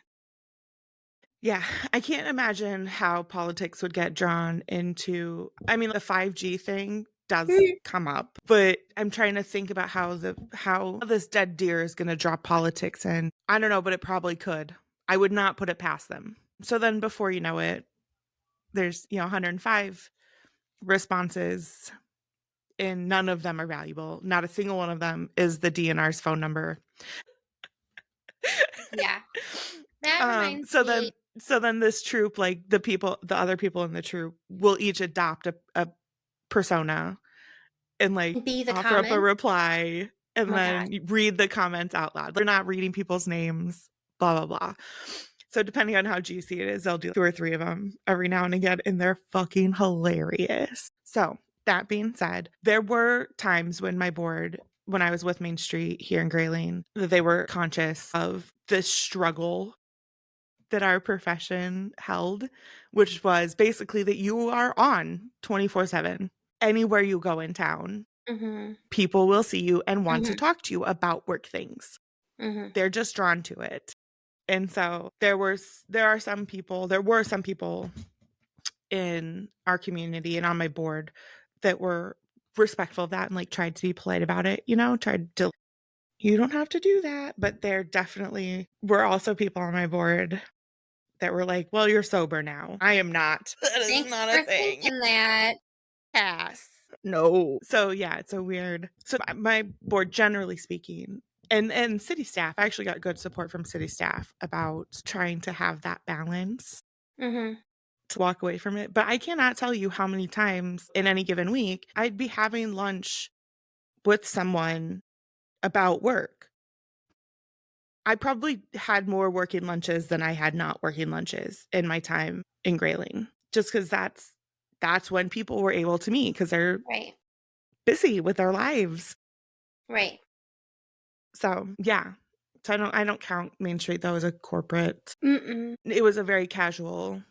Yeah, I can't imagine how politics would get drawn into. I mean, the 5G thing does Mm, come up, but I'm trying to think about how this dead deer is going to draw politics in. I don't know, but it probably could. I would not put it past them. So then before you know it, there's, 105 responses and none of them are valuable. Not a single one of them is the DNR's phone number. yeah. That um reminds so me, then so then this troop, like the other people in the troop will each adopt a persona and like be the offer up a comment. reply Oh and my gosh. then read the comments out loud. They're not reading people's names, blah blah blah. So depending on how juicy it is, they'll do 2 or 3 of them every now and again, and they're fucking hilarious. So that being said, there were times when I was with Main Street here in Grayling, that they were conscious of the struggle that our profession held, which was basically that you are on 24/7. Anywhere you go in town, Hmm. people will see you and want to Hmm. talk to you about work things. Hmm. They're just drawn to it. And so there were some people in our community and on my board that were respectful of that and like tried to be polite about it, tried to, you don't have to do that. But there definitely were also people on my board that were like, well, you're sober now. I am not. That is Thanks not a for thing. thinking that. Pass. No. So yeah, it's a weird. So my board, generally speaking, and city staff, I actually got good support from city staff about trying to have that balance Hmm. to walk away from it. But I cannot tell you how many times in any given week I'd be having lunch with someone about work. I probably had more working lunches than I had not working lunches in my time in Grayling, just because that's when people were able to meet because they're Right. busy with their lives. Right. So yeah. So I don't count Main Street though as a corporate. Mm-mm. It was a very casual,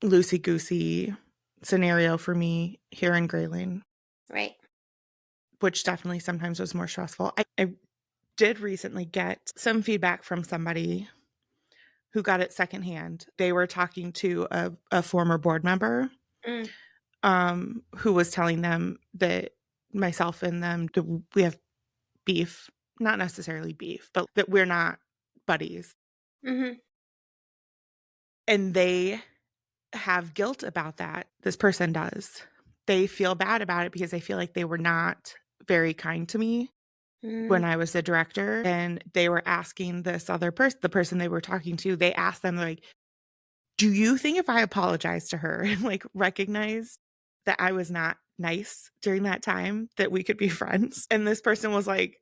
loosey goosey scenario for me here in Grayling, Right. which definitely sometimes was more stressful. I did recently get some feedback from somebody who got it secondhand. They were talking to a former board member Mm. who was telling them that myself and them, we have beef, not necessarily beef, but that we're not buddies. Mhm. And they have guilt about that. This person does. They feel bad about it because they feel like they were not very kind to me when Mm. I was the director. And they were asking this other person, the person they were talking to, they asked them, like, do you think if I apologized to her and like recognized that I was not nice during that time, that we could be friends? And this person was like,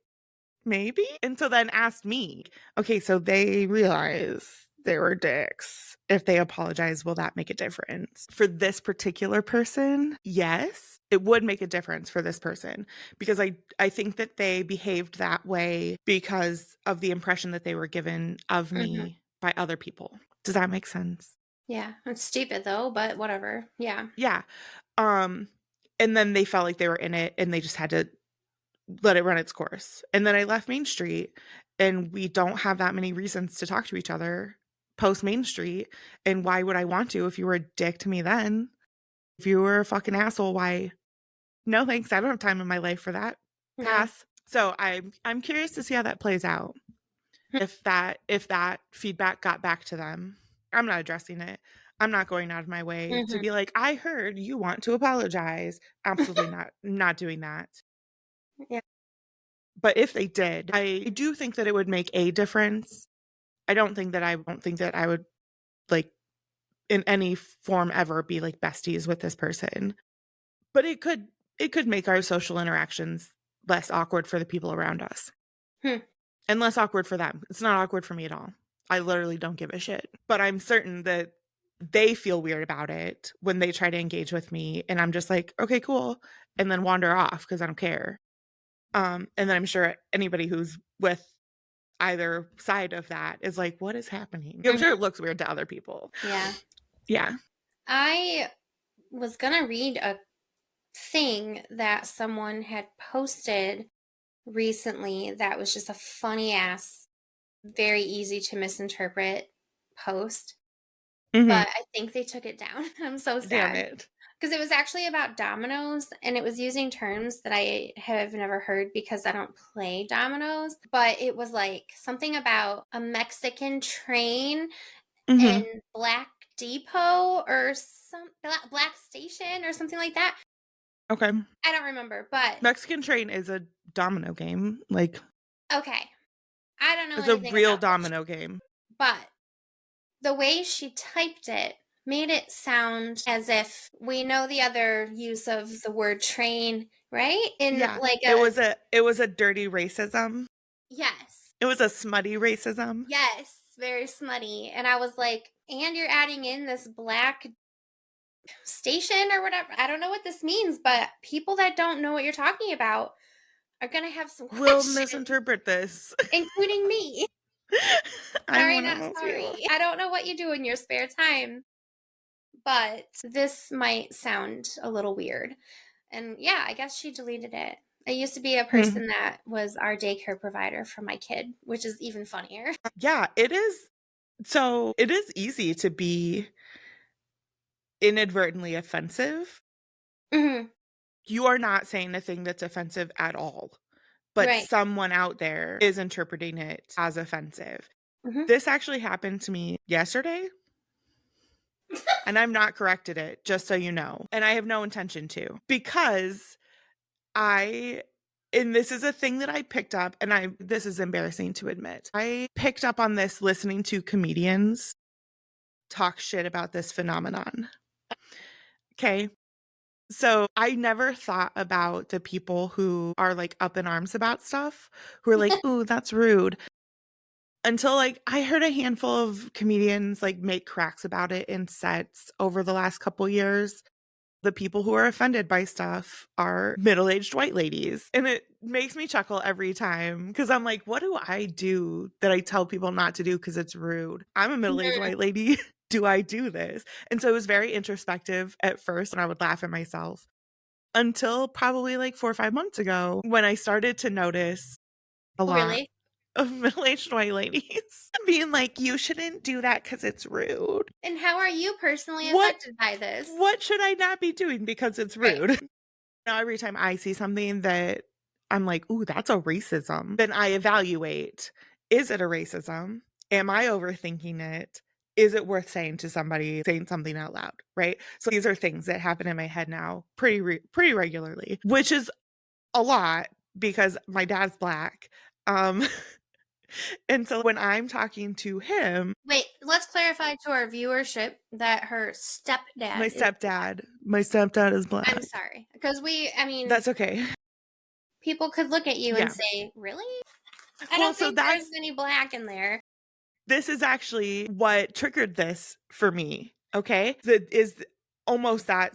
maybe. And so then asked me, okay, so they realize they were dicks. If they apologize, will that make a difference? For this particular person, yes, it would make a difference for this person, because I think that they behaved that way because of the impression that they were given of Mhm. me by other people. Does that make sense? Yeah, it's stupid though, but whatever. Yeah. Yeah. Um and then they felt like they were in it and they just had to let it run its course. And then I left Main Street, and we don't have that many reasons to talk to each other post Main Street. And why would I want to if you were a dick to me then? If you were a fucking asshole, why? No thanks. I don't have time in my life for that. No. Pass. So I'm curious to see how that plays out. If that feedback got back to them. I'm not addressing it. I'm not going out of my way to Mhm. be like, I heard you want to apologize. Absolutely not. Not doing that. Yeah. But if they did, I do think that it would make a difference. I don't think that I would, like, in any form ever be like besties with this person. But it could make our social interactions less awkward for the people around us Hmm. and less awkward for them. It's not awkward for me at all. I literally don't give a shit. But I'm certain that they feel weird about it when they try to engage with me, and I'm just like, okay, cool, and then wander off because I don't care. And then I'm sure anybody who's with either side of that is like, what is happening? I'm sure Mhm. it looks weird to other people. Yeah. Yeah. I was gonna read a thing that someone had posted recently that was just a funny ass, very easy to misinterpret post, Hmm. but I think they took it down. I'm so Damn sad it. because it was actually about dominoes and it was using terms that I have never heard because I don't play dominoes, but it was like something about a Mexican train Hmm. and Black Depot or some Black Station or something like that. Okay. I don't remember, but Mexican Train is a domino game. Like, okay. I don't know it's a anything real about this, domino game. but the way she typed it made it sound as if we know the other use of the word train, right? In Yeah. like It a was a dirty racism. yes. It was a smutty racism. Yes, very smutty. And I was like, and you're adding in this black station or whatever. I don't know what this means, but people that don't know what you're talking about are going to have some Will questions, misinterpret this. including me. I'm Sorry, one of not those sorry. people. I don't know what you do in your spare time, but this might sound a little weird. And yeah, I guess she deleted it. I used to be a Hmm. person that was our daycare provider for my kid, which is even funnier. Yeah, it is. So it is easy to be inadvertently offensive. Mhm. You are not saying a thing that's offensive at all, but Right. someone out there is interpreting it as offensive. Mhm. This actually happened to me yesterday, and I've not corrected it, just so you know. And I have no intention to, because I and this is a thing that I picked up, and this is embarrassing to admit. I picked up on this listening to comedians talk shit about this phenomenon. Okay. So I never thought about the people who are like up in arms about stuff, who are like, "Ooh, that's rude." Until like I heard a handful of comedians like make cracks about it in sets over the last couple years. The people who are offended by stuff are middle-aged white ladies. And it makes me chuckle every time because I'm like, what do I do that I tell people not to do because it's rude? I'm a middle-aged Mhm. white lady. Do I do this? And so it was very introspective at first, and I would laugh at myself until probably like 4 or 5 months ago when I started to notice a Oh, lot really? of middle-aged white ladies being like, you shouldn't do that because it's rude. And how are you personally What affected by this? what should I not be doing because it's Right. rude? Now, every time I see something that I'm like, ooh, that's a racism, then I evaluate, is it a racism? Am I overthinking it? Is it worth saying to somebody, saying something out loud, right? So these are things that happen in my head now pretty regularly, which is a lot because my dad's Black. Um, and so when I'm talking to him, Wait, let's clarify to our viewership that her stepdad my is. stepdad is I'm Black. sorry. Because That's okay. people could look at you and Yeah. say, really? I Well, don't so think there's any Black in there. this is actually what triggered this for me. Okay. That is almost that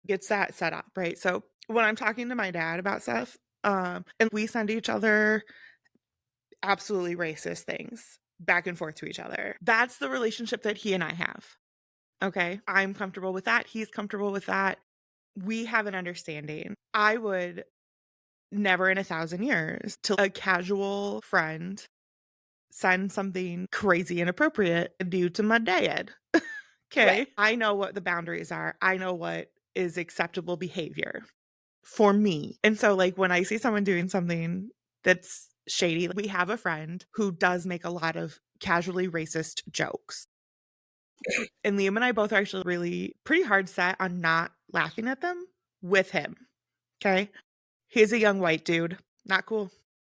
gets that set up, right? So when I'm talking to my dad about stuff, and we send each other absolutely racist things back and forth to each other. That's the relationship that he and I have. Okay. I'm comfortable with that. He's comfortable with that. We have an understanding. I would never in 1,000 years to a casual friend send something crazy inappropriate due to my dad. Okay. Right. I know what the boundaries are. I know what is acceptable behavior for me. And so, like, when I see someone doing something that's shady, we have a friend who does make a lot of casually racist jokes. And Liam and I both are actually really pretty hard set on not laughing at them with him. Okay. He's a young white dude. Not cool.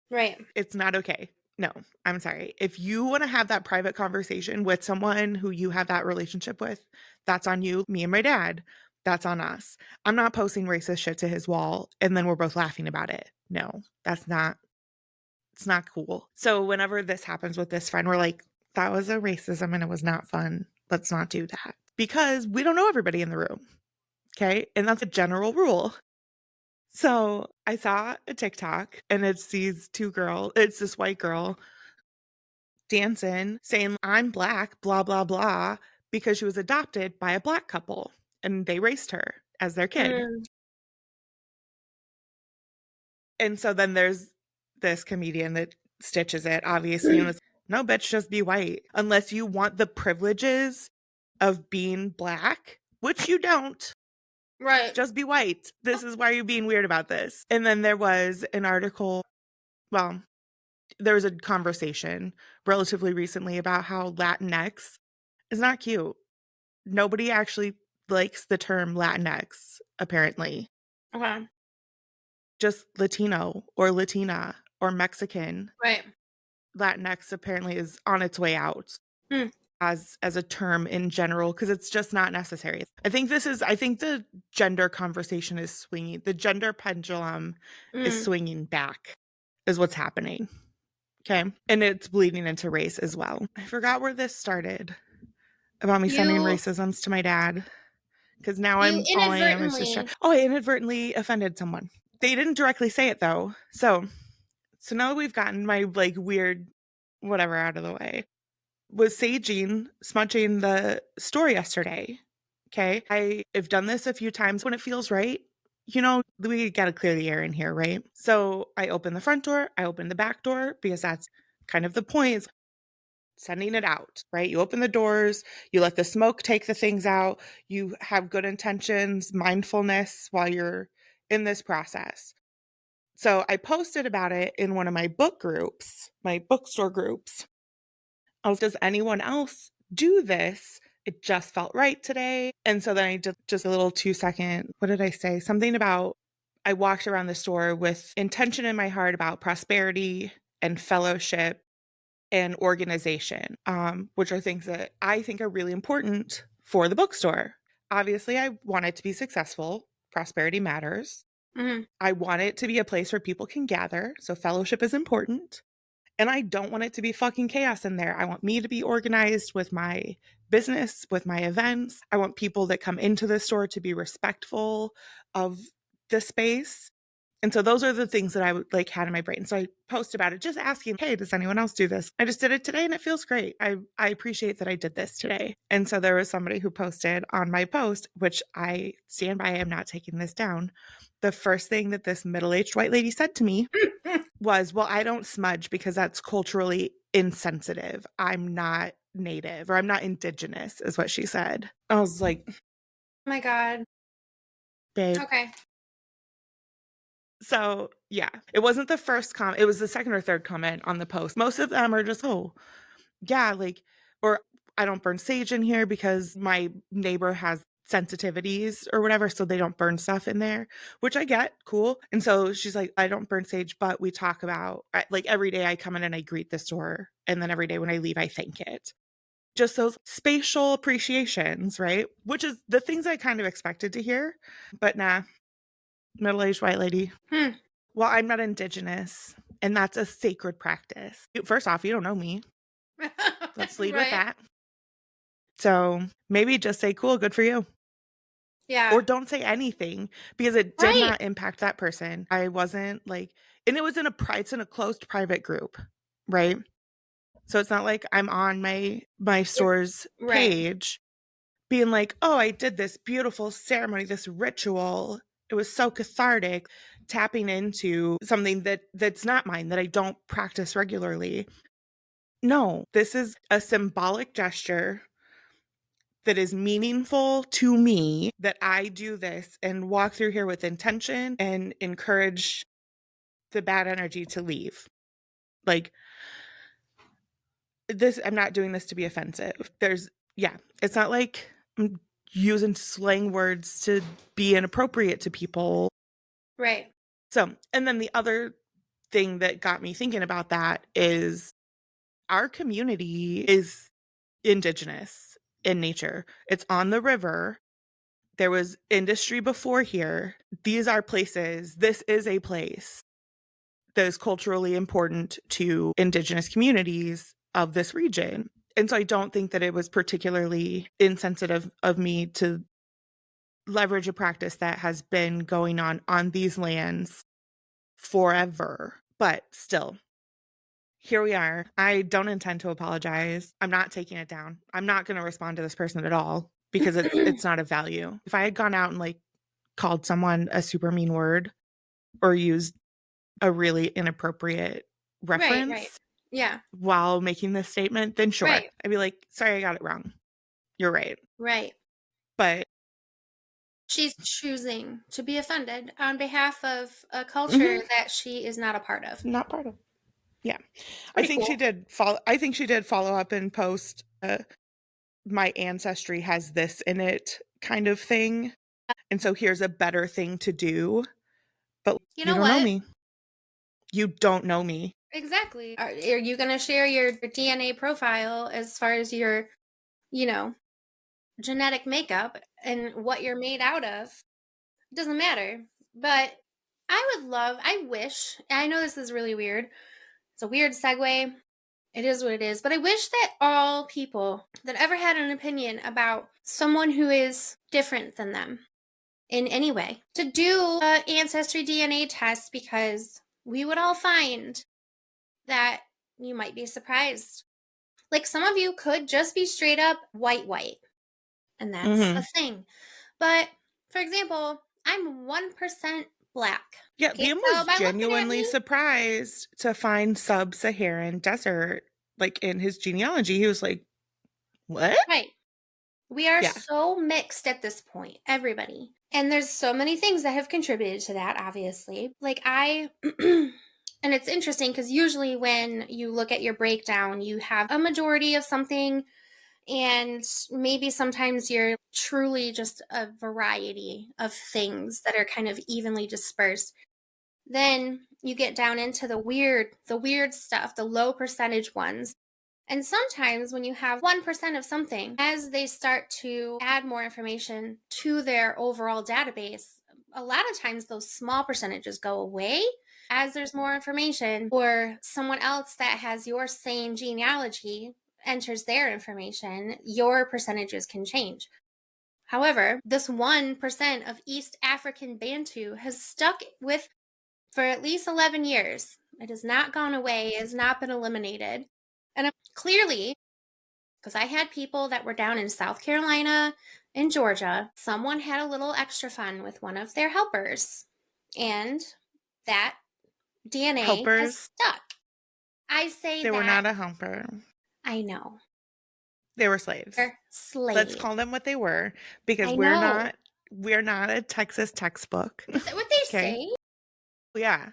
Right. It's not okay. No, I'm sorry. If you want to have that private conversation with someone who you have that relationship with, that's on you. Me and my dad, that's on us. I'm not posting racist shit to his wall and then we're both laughing about it. No, it's not cool. So whenever this happens with this friend, we're like, that was a racism and it was not fun. Let's not do that because we don't know everybody in the room. Okay. And that's a general rule. So I saw a TikTok and it's this white girl dancing saying, I'm Black, blah, blah, blah, because she was adopted by a Black couple and they raised her as their kid. Mm. And so then there's this comedian that stitches it, obviously, and it's no, bitch, just be white. Unless you want the privileges of being Black, which you don't. Right. Just be white. This is why you're being weird about this. And then there was an article, well, there was a conversation relatively recently about how Latinx is not cute. Nobody actually likes the term Latinx, apparently. Okay. Just Latino or Latina or Mexican. Right. Latinx apparently is on its way out Hmm. as a term in general because it's just not necessary. I think the gender conversation is swinging. The gender pendulum is swinging back is what's happening. Okay. And it's bleeding into race as well. I forgot where this started about me sending You racisms to my dad because now you all I am is just inadvertently. I inadvertently offended someone. They didn't directly say it though. So now that we've gotten my like weird whatever out of the way, was saging, smudging the store yesterday. Okay. I have done this a few times when it feels right. You know, we got to clear the air in here, right? So I open the front door, I open the back door because that's kind of the point is sending it out, right? You open the doors, you let the smoke take the things out, you have good intentions, mindfulness while you're in this process. So I posted about it in one of my book groups, my bookstore groups. Does anyone else do this? It just felt right today. And so then I did just a little 2-second, what did I say? Something about I walked around the store with intention in my heart about prosperity and fellowship and organization, which are things that I think are really important for the bookstore. Obviously, I want it to be successful. Prosperity matters. Mm-hmm. I want it to be a place where people can gather. So fellowship is important. And I don't want it to be fucking chaos in there. I want me to be organized with my business, with my events. I want people that come into the store to be respectful of the space. And so those are the things that I would like had in my brain. So I post about it, just asking, hey, does anyone else do this? I just did it today and it feels great. I appreciate that I did this today. And so there was somebody who posted on my post, which I stand by, I'm not taking this down. The first thing that this middle-aged white lady said to me was, well, I don't smudge because that's culturally insensitive. I'm not native or I'm not indigenous, is what she said. I was like, Oh my God. babe. Okay. So yeah, it wasn't the first comment. It was the second or third comment on the post. Most of them are just, oh, yeah, like, or I don't burn sage in here because my neighbor has sensitivities or whatever, so they don't burn stuff in there, which I get, cool. And so she's like, I don't burn sage, but we talk about like every day I come in and I greet the store, and then every day when I leave, I thank it. Just those spatial appreciations, right? Which is the things I kind of expected to hear, but nah, middle-aged white lady. Well, I'm not indigenous, and that's a sacred practice. First off, you don't know me. Let's lead with Right. that. So maybe just say, cool, good for you. Yeah. Or don't say anything because it did Right. not impact that person. I wasn't like, and it was it's in a closed private group, right? So it's not like I'm on my store's Right. page being like, oh, I did this beautiful ceremony, this ritual. It was so cathartic, tapping into something that's not mine, that I don't practice regularly. No, this is a symbolic gesture that is meaningful to me, that I do this and walk through here with intention and encourage the bad energy to leave. Like, this, I'm not doing this to be offensive. It's not like I'm using slang words to be inappropriate to people. Right. So, and then the other thing that got me thinking about that is our community is indigenous in nature. It's on the river. There was industry before here. These are places, this is a place that is culturally important to indigenous communities of this region. And so I don't think that it was particularly insensitive of me to leverage a practice that has been going on these lands forever. But still, here we are. I don't intend to apologize. I'm not taking it down. I'm not going to respond to this person at all because it's not of value. If I had gone out and like called someone a super mean word or used a really inappropriate Right. Right. reference Yeah. while making this statement, then sure. Right. I'd be like, sorry, I got it wrong. You're right. Right. But She's choosing to be offended on behalf of a culture that she is not a part of. Not part of. Yeah. I Pretty think cool. she did follow up and post my ancestry has this in it kind of thing. And so here's a better thing to do. But You you know don't know what? me. You don't know me. Exactly. Are you going to share your DNA profile as far as your, you know, genetic makeup and what you're made out of? It doesn't matter. But I wish, I know this is really weird. It's a weird segue. It is what it is. But I wish that all people that ever had an opinion about someone who is different than them in any way to do a ancestry DNA test, because we would all find that you might be surprised. Like, some of you could just be straight up white, and that's a thing. But for example, I'm 1% black. Yeah, Okay, Liam so was by looking at genuinely me, surprised to find sub-Saharan desert like in his genealogy. He was like, "What?" right, we are Yeah. so mixed at this point, everybody. And there's so many things that have contributed to that, obviously. Like, and it's interesting because usually when you look at your breakdown, you have a majority of something, and maybe sometimes you're truly just a variety of things that are kind of evenly dispersed. Then you get down into the weird stuff, the low percentage ones. And sometimes when you have 1% of something, as they start to add more information to their overall database, a lot of times those small percentages go away as there's more information, or someone else that has your same genealogy enters their information, your percentages can change. However, this 1% of East African Bantu has stuck with for at least 11 years. It has not gone away, it has not been eliminated. And clearly, because I had people that were down in South Carolina and Georgia, someone had a little extra fun with one of their helpers, and that DNA has Helpers, stuck. I say they were that not a helper. I know. They were slaves. They're Let's slaves. call them what they were because I know. we're not a Texas textbook. Is that what they Okay? say? Yeah.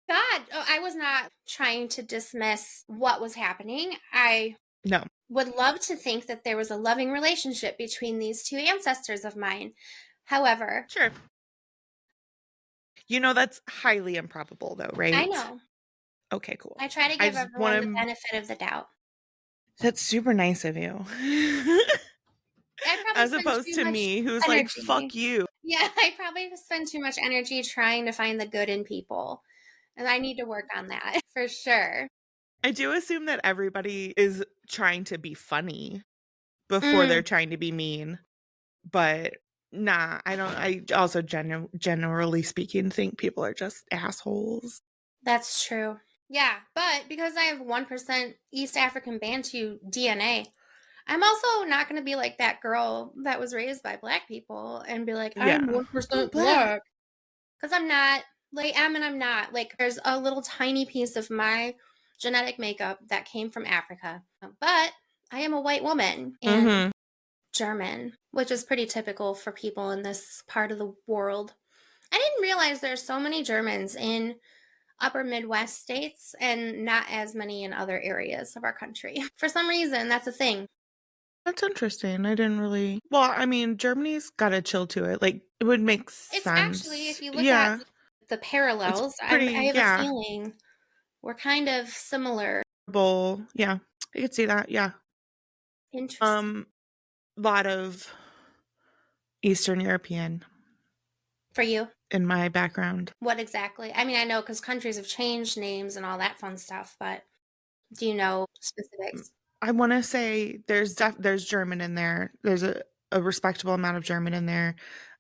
God, oh, I was not trying to dismiss what was happening. I No. Would love to think that there was a loving relationship between these two ancestors of mine. However, Sure. That's highly improbable though, I right? know Okay, cool. I try to I give just everyone the want to. benefit of the doubt. That's super nice of you. I probably As spend opposed too to much me, who's like, fuck energy. you. Yeah, I probably spend too much energy trying to find the good in people. And I need to work on that for sure. I do assume that everybody is trying to be funny before Mm, they're trying to be mean. But nah, I don't. I also generally speaking think people are just assholes. that's true. Yeah, but because I have 1% East African Bantu DNA, I'm also not going to be like that girl that was raised by black people and be like, I'm Yeah. I'm 1% black. black. Because I'm not. Like, am and I'm not. Like, there's a little tiny piece of my genetic makeup that came from Africa. But I am a white woman and Mm-hmm. German, which is pretty typical for people in this part of the world. I didn't realize there's so many Germans in upper Midwest states and not as many in other areas of our country. For some reason, that's a thing. That's interesting. I didn't really. Well, I mean, Germany's got a chill to it. Like, it would make It's actually, if sense. you look at Yeah. the It's parallels, I pretty, have a yeah. feeling we're kind of similar. Bull. Yeah. I could see that. Yeah. Interesting. Lot of Eastern European For you, in my background. what exactly? I mean, I know because countries have changed names and all that fun stuff, but do you know specifics? I want to say there's German in there. There's a respectable amount of German in there.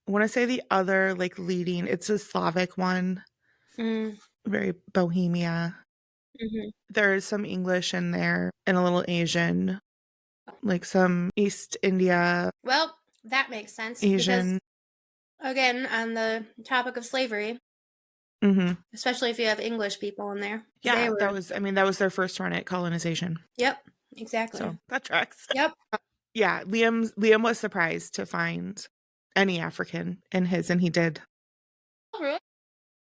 I want to say the other like leading, it's a Slavic one, Mm, very Bohemia. hmm. There's some English in there and a little Asian, like some East India, Well, that makes sense because, Asian. again, on the topic of slavery, Hmm. especially if you have English people in there, they Yeah, were, I mean, that was their first run at colonization. yep, exactly. So that tracks. Yep. Yeah, Liam was surprised to find any African in his, and he did. Oh, really?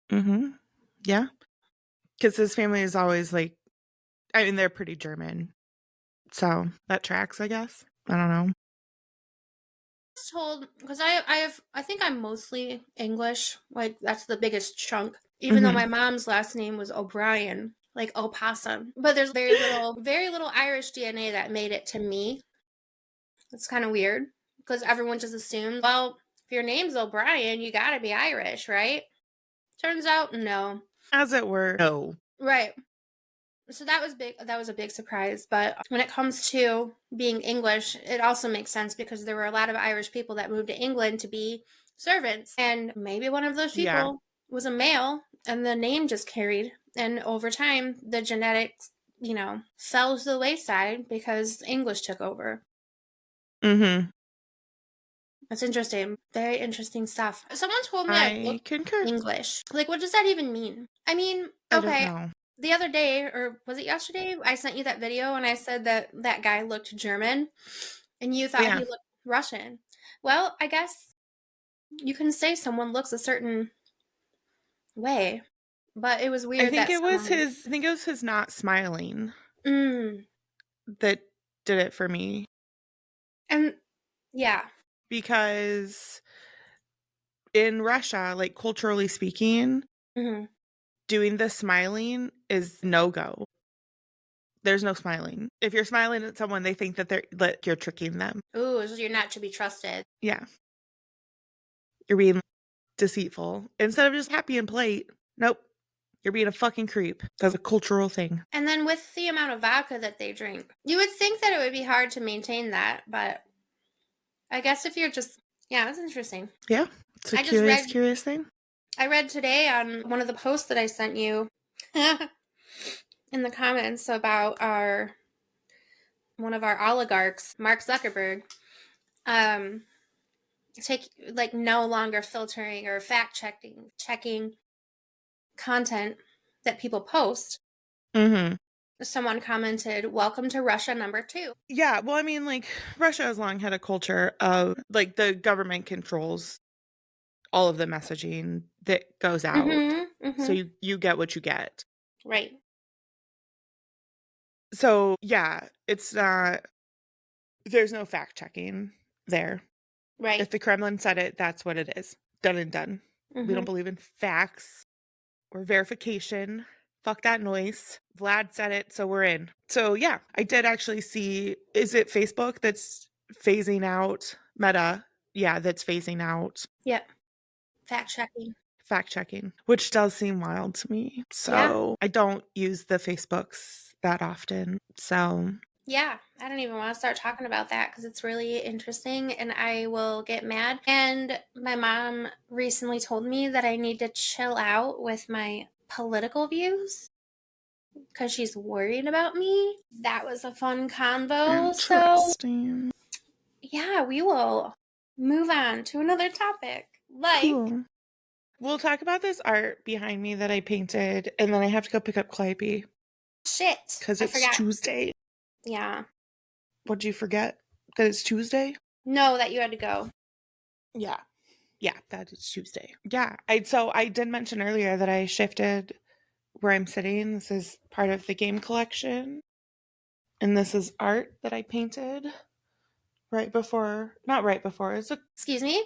Hmm. Yeah, because his family is always like, I mean, they're pretty German, so that tracks, I guess. I don't know. Was told because I think I'm mostly English. Like that's the biggest chunk. Even though Hmm. my mom's last name was O'Brien, like opossum. But there's very little Irish DNA that made it to me. It's kind of weird because everyone just assumed, well, if your name's O'Brien, you got to be Irish, right? Turns out, no. As it were, no. Right. So that was big. That was a big surprise. But when it comes to being English, it also makes sense because there were a lot of Irish people that moved to England to be servants. And maybe one of those Yeah. people was a male and the name just carried. And over time, the genetics, fell to the wayside because English took over. Hmm. That's interesting. Very interesting stuff. Someone told me I I look concur. English. Like, what does that even mean? I mean, I don't okay, know. the other day, or was it yesterday? I sent you that video and I said that that guy looked German and you thought he Yeah, looked Russian. Well, I guess you can say someone looks a certain way, but it was I weird think that it was someone. his. I think it was his not smiling Mm, that did it for me and yeah. because in Russia, like culturally speaking, Hmm. doing the smiling is no go. There's no smiling. If you're smiling at someone, they think that you're tricking them. Ooh, so you're not to be trusted. Yeah, you're being deceitful instead of just happy and polite. Nope, you're being a fucking creep. That's a cultural thing. And then with the amount of vodka that they drink, you would think that it would be hard to maintain that, but I guess if you're just, yeah, that's interesting. Yeah, it's a I just curious, read curious thing. I read today on one of the posts that I sent you in the comments about our one of our oligarchs, Mark Zuckerberg, um take like no longer filtering or fact checking content that people post. Mm-hmm. Someone commented, "Welcome to Russia number 2." Yeah, well, I mean, like Russia has long had a culture of like the government controls all of the messaging that goes out, Mhm. so Mhm. you get what you get. Right. So yeah, It's not, there's no fact checking there. Right. If the Kremlin said it, that's what it is. Done and done. We don't believe in facts or verification. Fuck that noise. Vlad said it, so we're in. So yeah, I did actually see, is it Facebook that's phasing out Meta? Yeah, that's phasing out Yep. Fact checking. fact checking, which does seem wild to me. So I don't use the Facebooks that often. So Yeah, I don't even want to start talking about that because it's really interesting and I will get mad. And my mom recently told me that I need to chill out with my political views because she's worried about me. That was a fun convo. So, interesting. yeah, we will move on to another topic. Like, Cool. We'll talk about this art behind me that I painted, and then I have to go pick up Calliope shit, because I it's forgot. Tuesday. Yeah. What'd you forget? That it's Tuesday? No, that you had to go. Yeah. Yeah, that is Tuesday. Yeah. I did mention earlier that I shifted where I'm sitting. This is part of the game collection. And this is art that I painted not right before. Excuse me?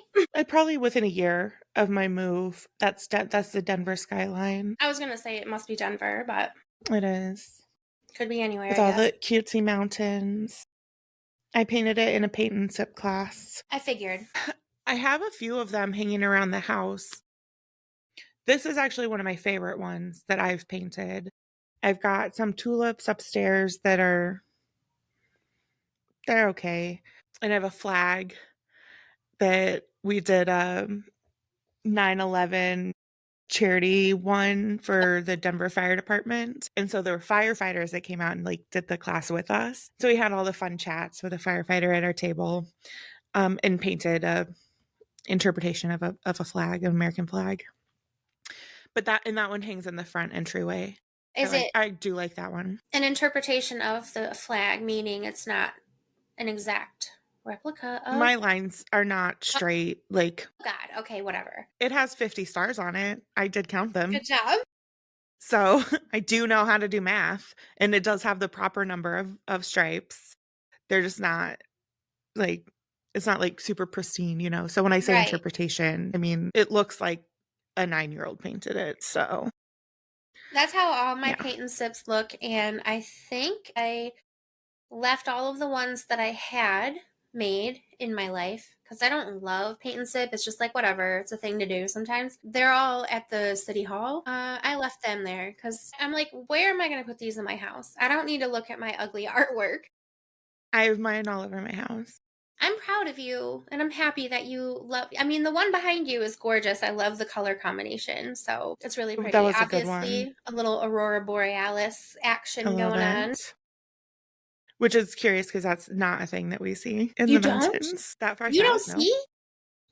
Probably within a year of my move. That's the Denver skyline. I was going to say it must be Denver, but It is. could be anywhere, With I all guess. the cutesy mountains. I painted it in a paint and sip class. I figured. I have a few of them hanging around the house. This is actually one of my favorite ones that I've painted. I've got some tulips upstairs they're okay. And I have a flag that we did a 9/11 charity one for the Denver Fire Department. And so there were firefighters that came out and like did the class with us. So we had all the fun chats with a firefighter at our table, and painted a interpretation of a flag, an American flag. But that one hangs in the front entryway. I do like that one. An interpretation of the flag, meaning it's not an exact replica of? My lines are not straight. Like, God, okay, whatever. it has 50 stars on it. I did count them. Good job. So I do know how to do math, and it does have the proper number of stripes. They're just not like, it's not like super pristine, you know? So when I say Right. interpretation, I mean, it looks like a 9-year-old painted it. So That's how all my yeah. paint and sips look, and I think I left all of the ones that I had made in my life because I don't love paint and sip. It's just like whatever, it's a thing to do sometimes. They're all at the city hall. I left them there because I'm like, where am I going to put these in my house? I don't need to look at my ugly artwork. I have mine all over my house. I'm proud of you and I'm happy that you love. I mean, the one behind you is gorgeous. I love the color combination. So it's really pretty. That was a good Obviously, one. a little Aurora Borealis action going on. Which is curious because that's not a thing that we see in You the don't? mountains that far You don't south. see?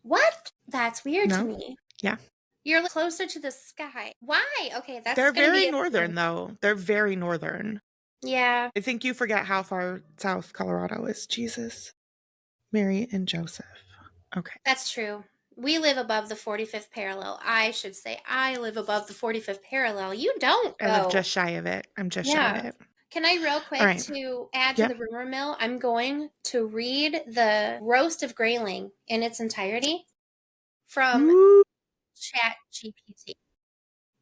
What? That's weird to No. me. Yeah. You're closer to the sky. Why? Okay, that's They're gonna very be northern, though. They're very northern. Yeah. I think you forget how far south Colorado is. Jesus. Mary and Joseph. Okay. That's true. We live above the 45th parallel. I should say I live above the 45th parallel. You don't, I live though. just shy of it. I'm just shy of it. Can I real quick right. to add to the rumor mill? I'm going to read the Roast of Grayling in its entirety from ChatGPT.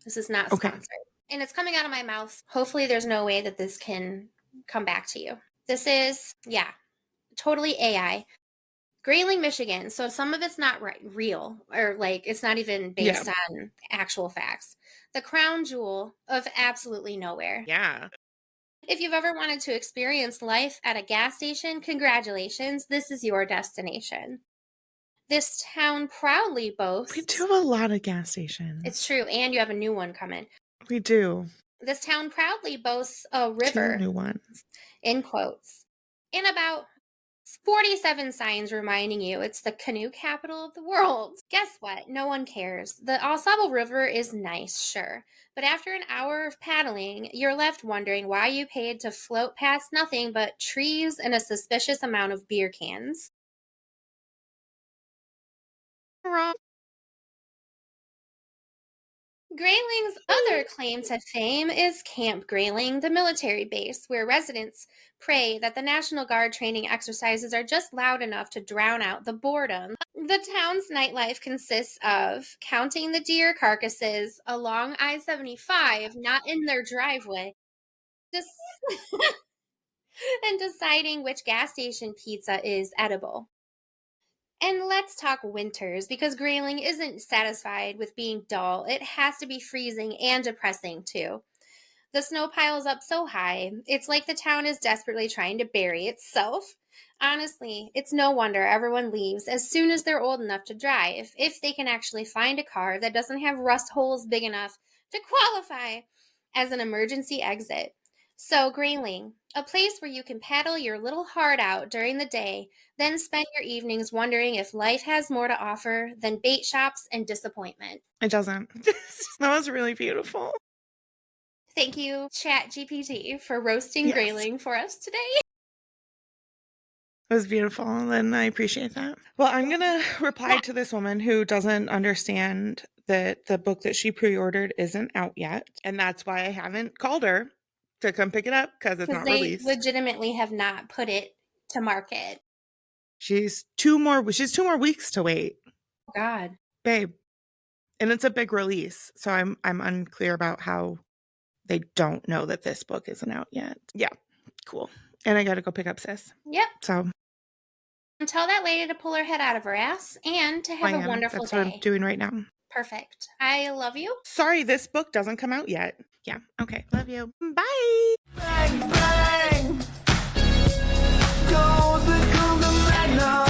This is not sponsored. And it's coming out of my mouth. Hopefully there's no way that this can come back to you. This is, totally AI. Grayling, Michigan. So some of it's not real, or like it's not even based on actual facts. The crown jewel of absolutely nowhere. Yeah. If you've ever wanted to experience life at a gas station, congratulations. This is your destination. This town proudly boasts. We do have a lot of gas stations. It's true. And you have a new one coming. We do. This town proudly boasts a river. 2 new ones. In quotes. And about 47 signs reminding you it's the canoe capital of the world. Guess what? No one cares. The Au River is nice, sure. But after an hour of paddling, you're left wondering why you paid to float past nothing but trees and a suspicious amount of beer cans. Grayling's other claim to fame is Camp Grayling, the military base, where residents pray that the National Guard training exercises are just loud enough to drown out the boredom. The town's nightlife consists of counting the deer carcasses along I-75, not in their driveway, just and deciding which gas station pizza is edible. And let's talk winters, because Grayling isn't satisfied with being dull. It has to be freezing and depressing, too. The snow piles up so high, it's like the town is desperately trying to bury itself. Honestly, it's no wonder everyone leaves as soon as they're old enough to drive, if they can actually find a car that doesn't have rust holes big enough to qualify as an emergency exit. So, Grayling, a place where you can paddle your little heart out during the day, then spend your evenings wondering if life has more to offer than bait shops and disappointment. It doesn't. That was really beautiful. Thank you, ChatGPT, for roasting Yes. Grayling for us today. It was beautiful, and I appreciate that. Well, I'm going to reply to this woman who doesn't understand that the book that she pre-ordered isn't out yet, and that's why I haven't called her to come pick it up, because it's not They released. legitimately have not put it to market. She's two more weeks to wait, Oh, God. babe. And it's a big release, so I'm unclear about how they don't know that this book isn't out yet. Yeah, cool. And I got to go pick up sis. Yep. So Tell that lady to pull her head out of her ass and to have a wonderful That's day. what I'm doing right now. Perfect. I love you. Sorry, this book doesn't come out yet. Yeah. Okay. Love you. Bye. Bang, bang. Goes the golden magnum.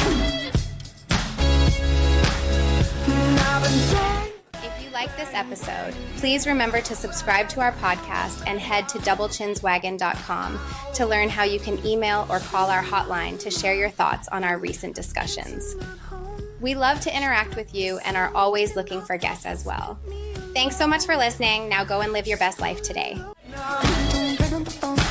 Now the day. If you like this episode, please remember to subscribe to our podcast and head to doublechinswagon.com to learn how you can email or call our hotline to share your thoughts on our recent discussions. We love to interact with you and are always looking for guests as well. Thanks so much for listening. Now go and live your best life today. No.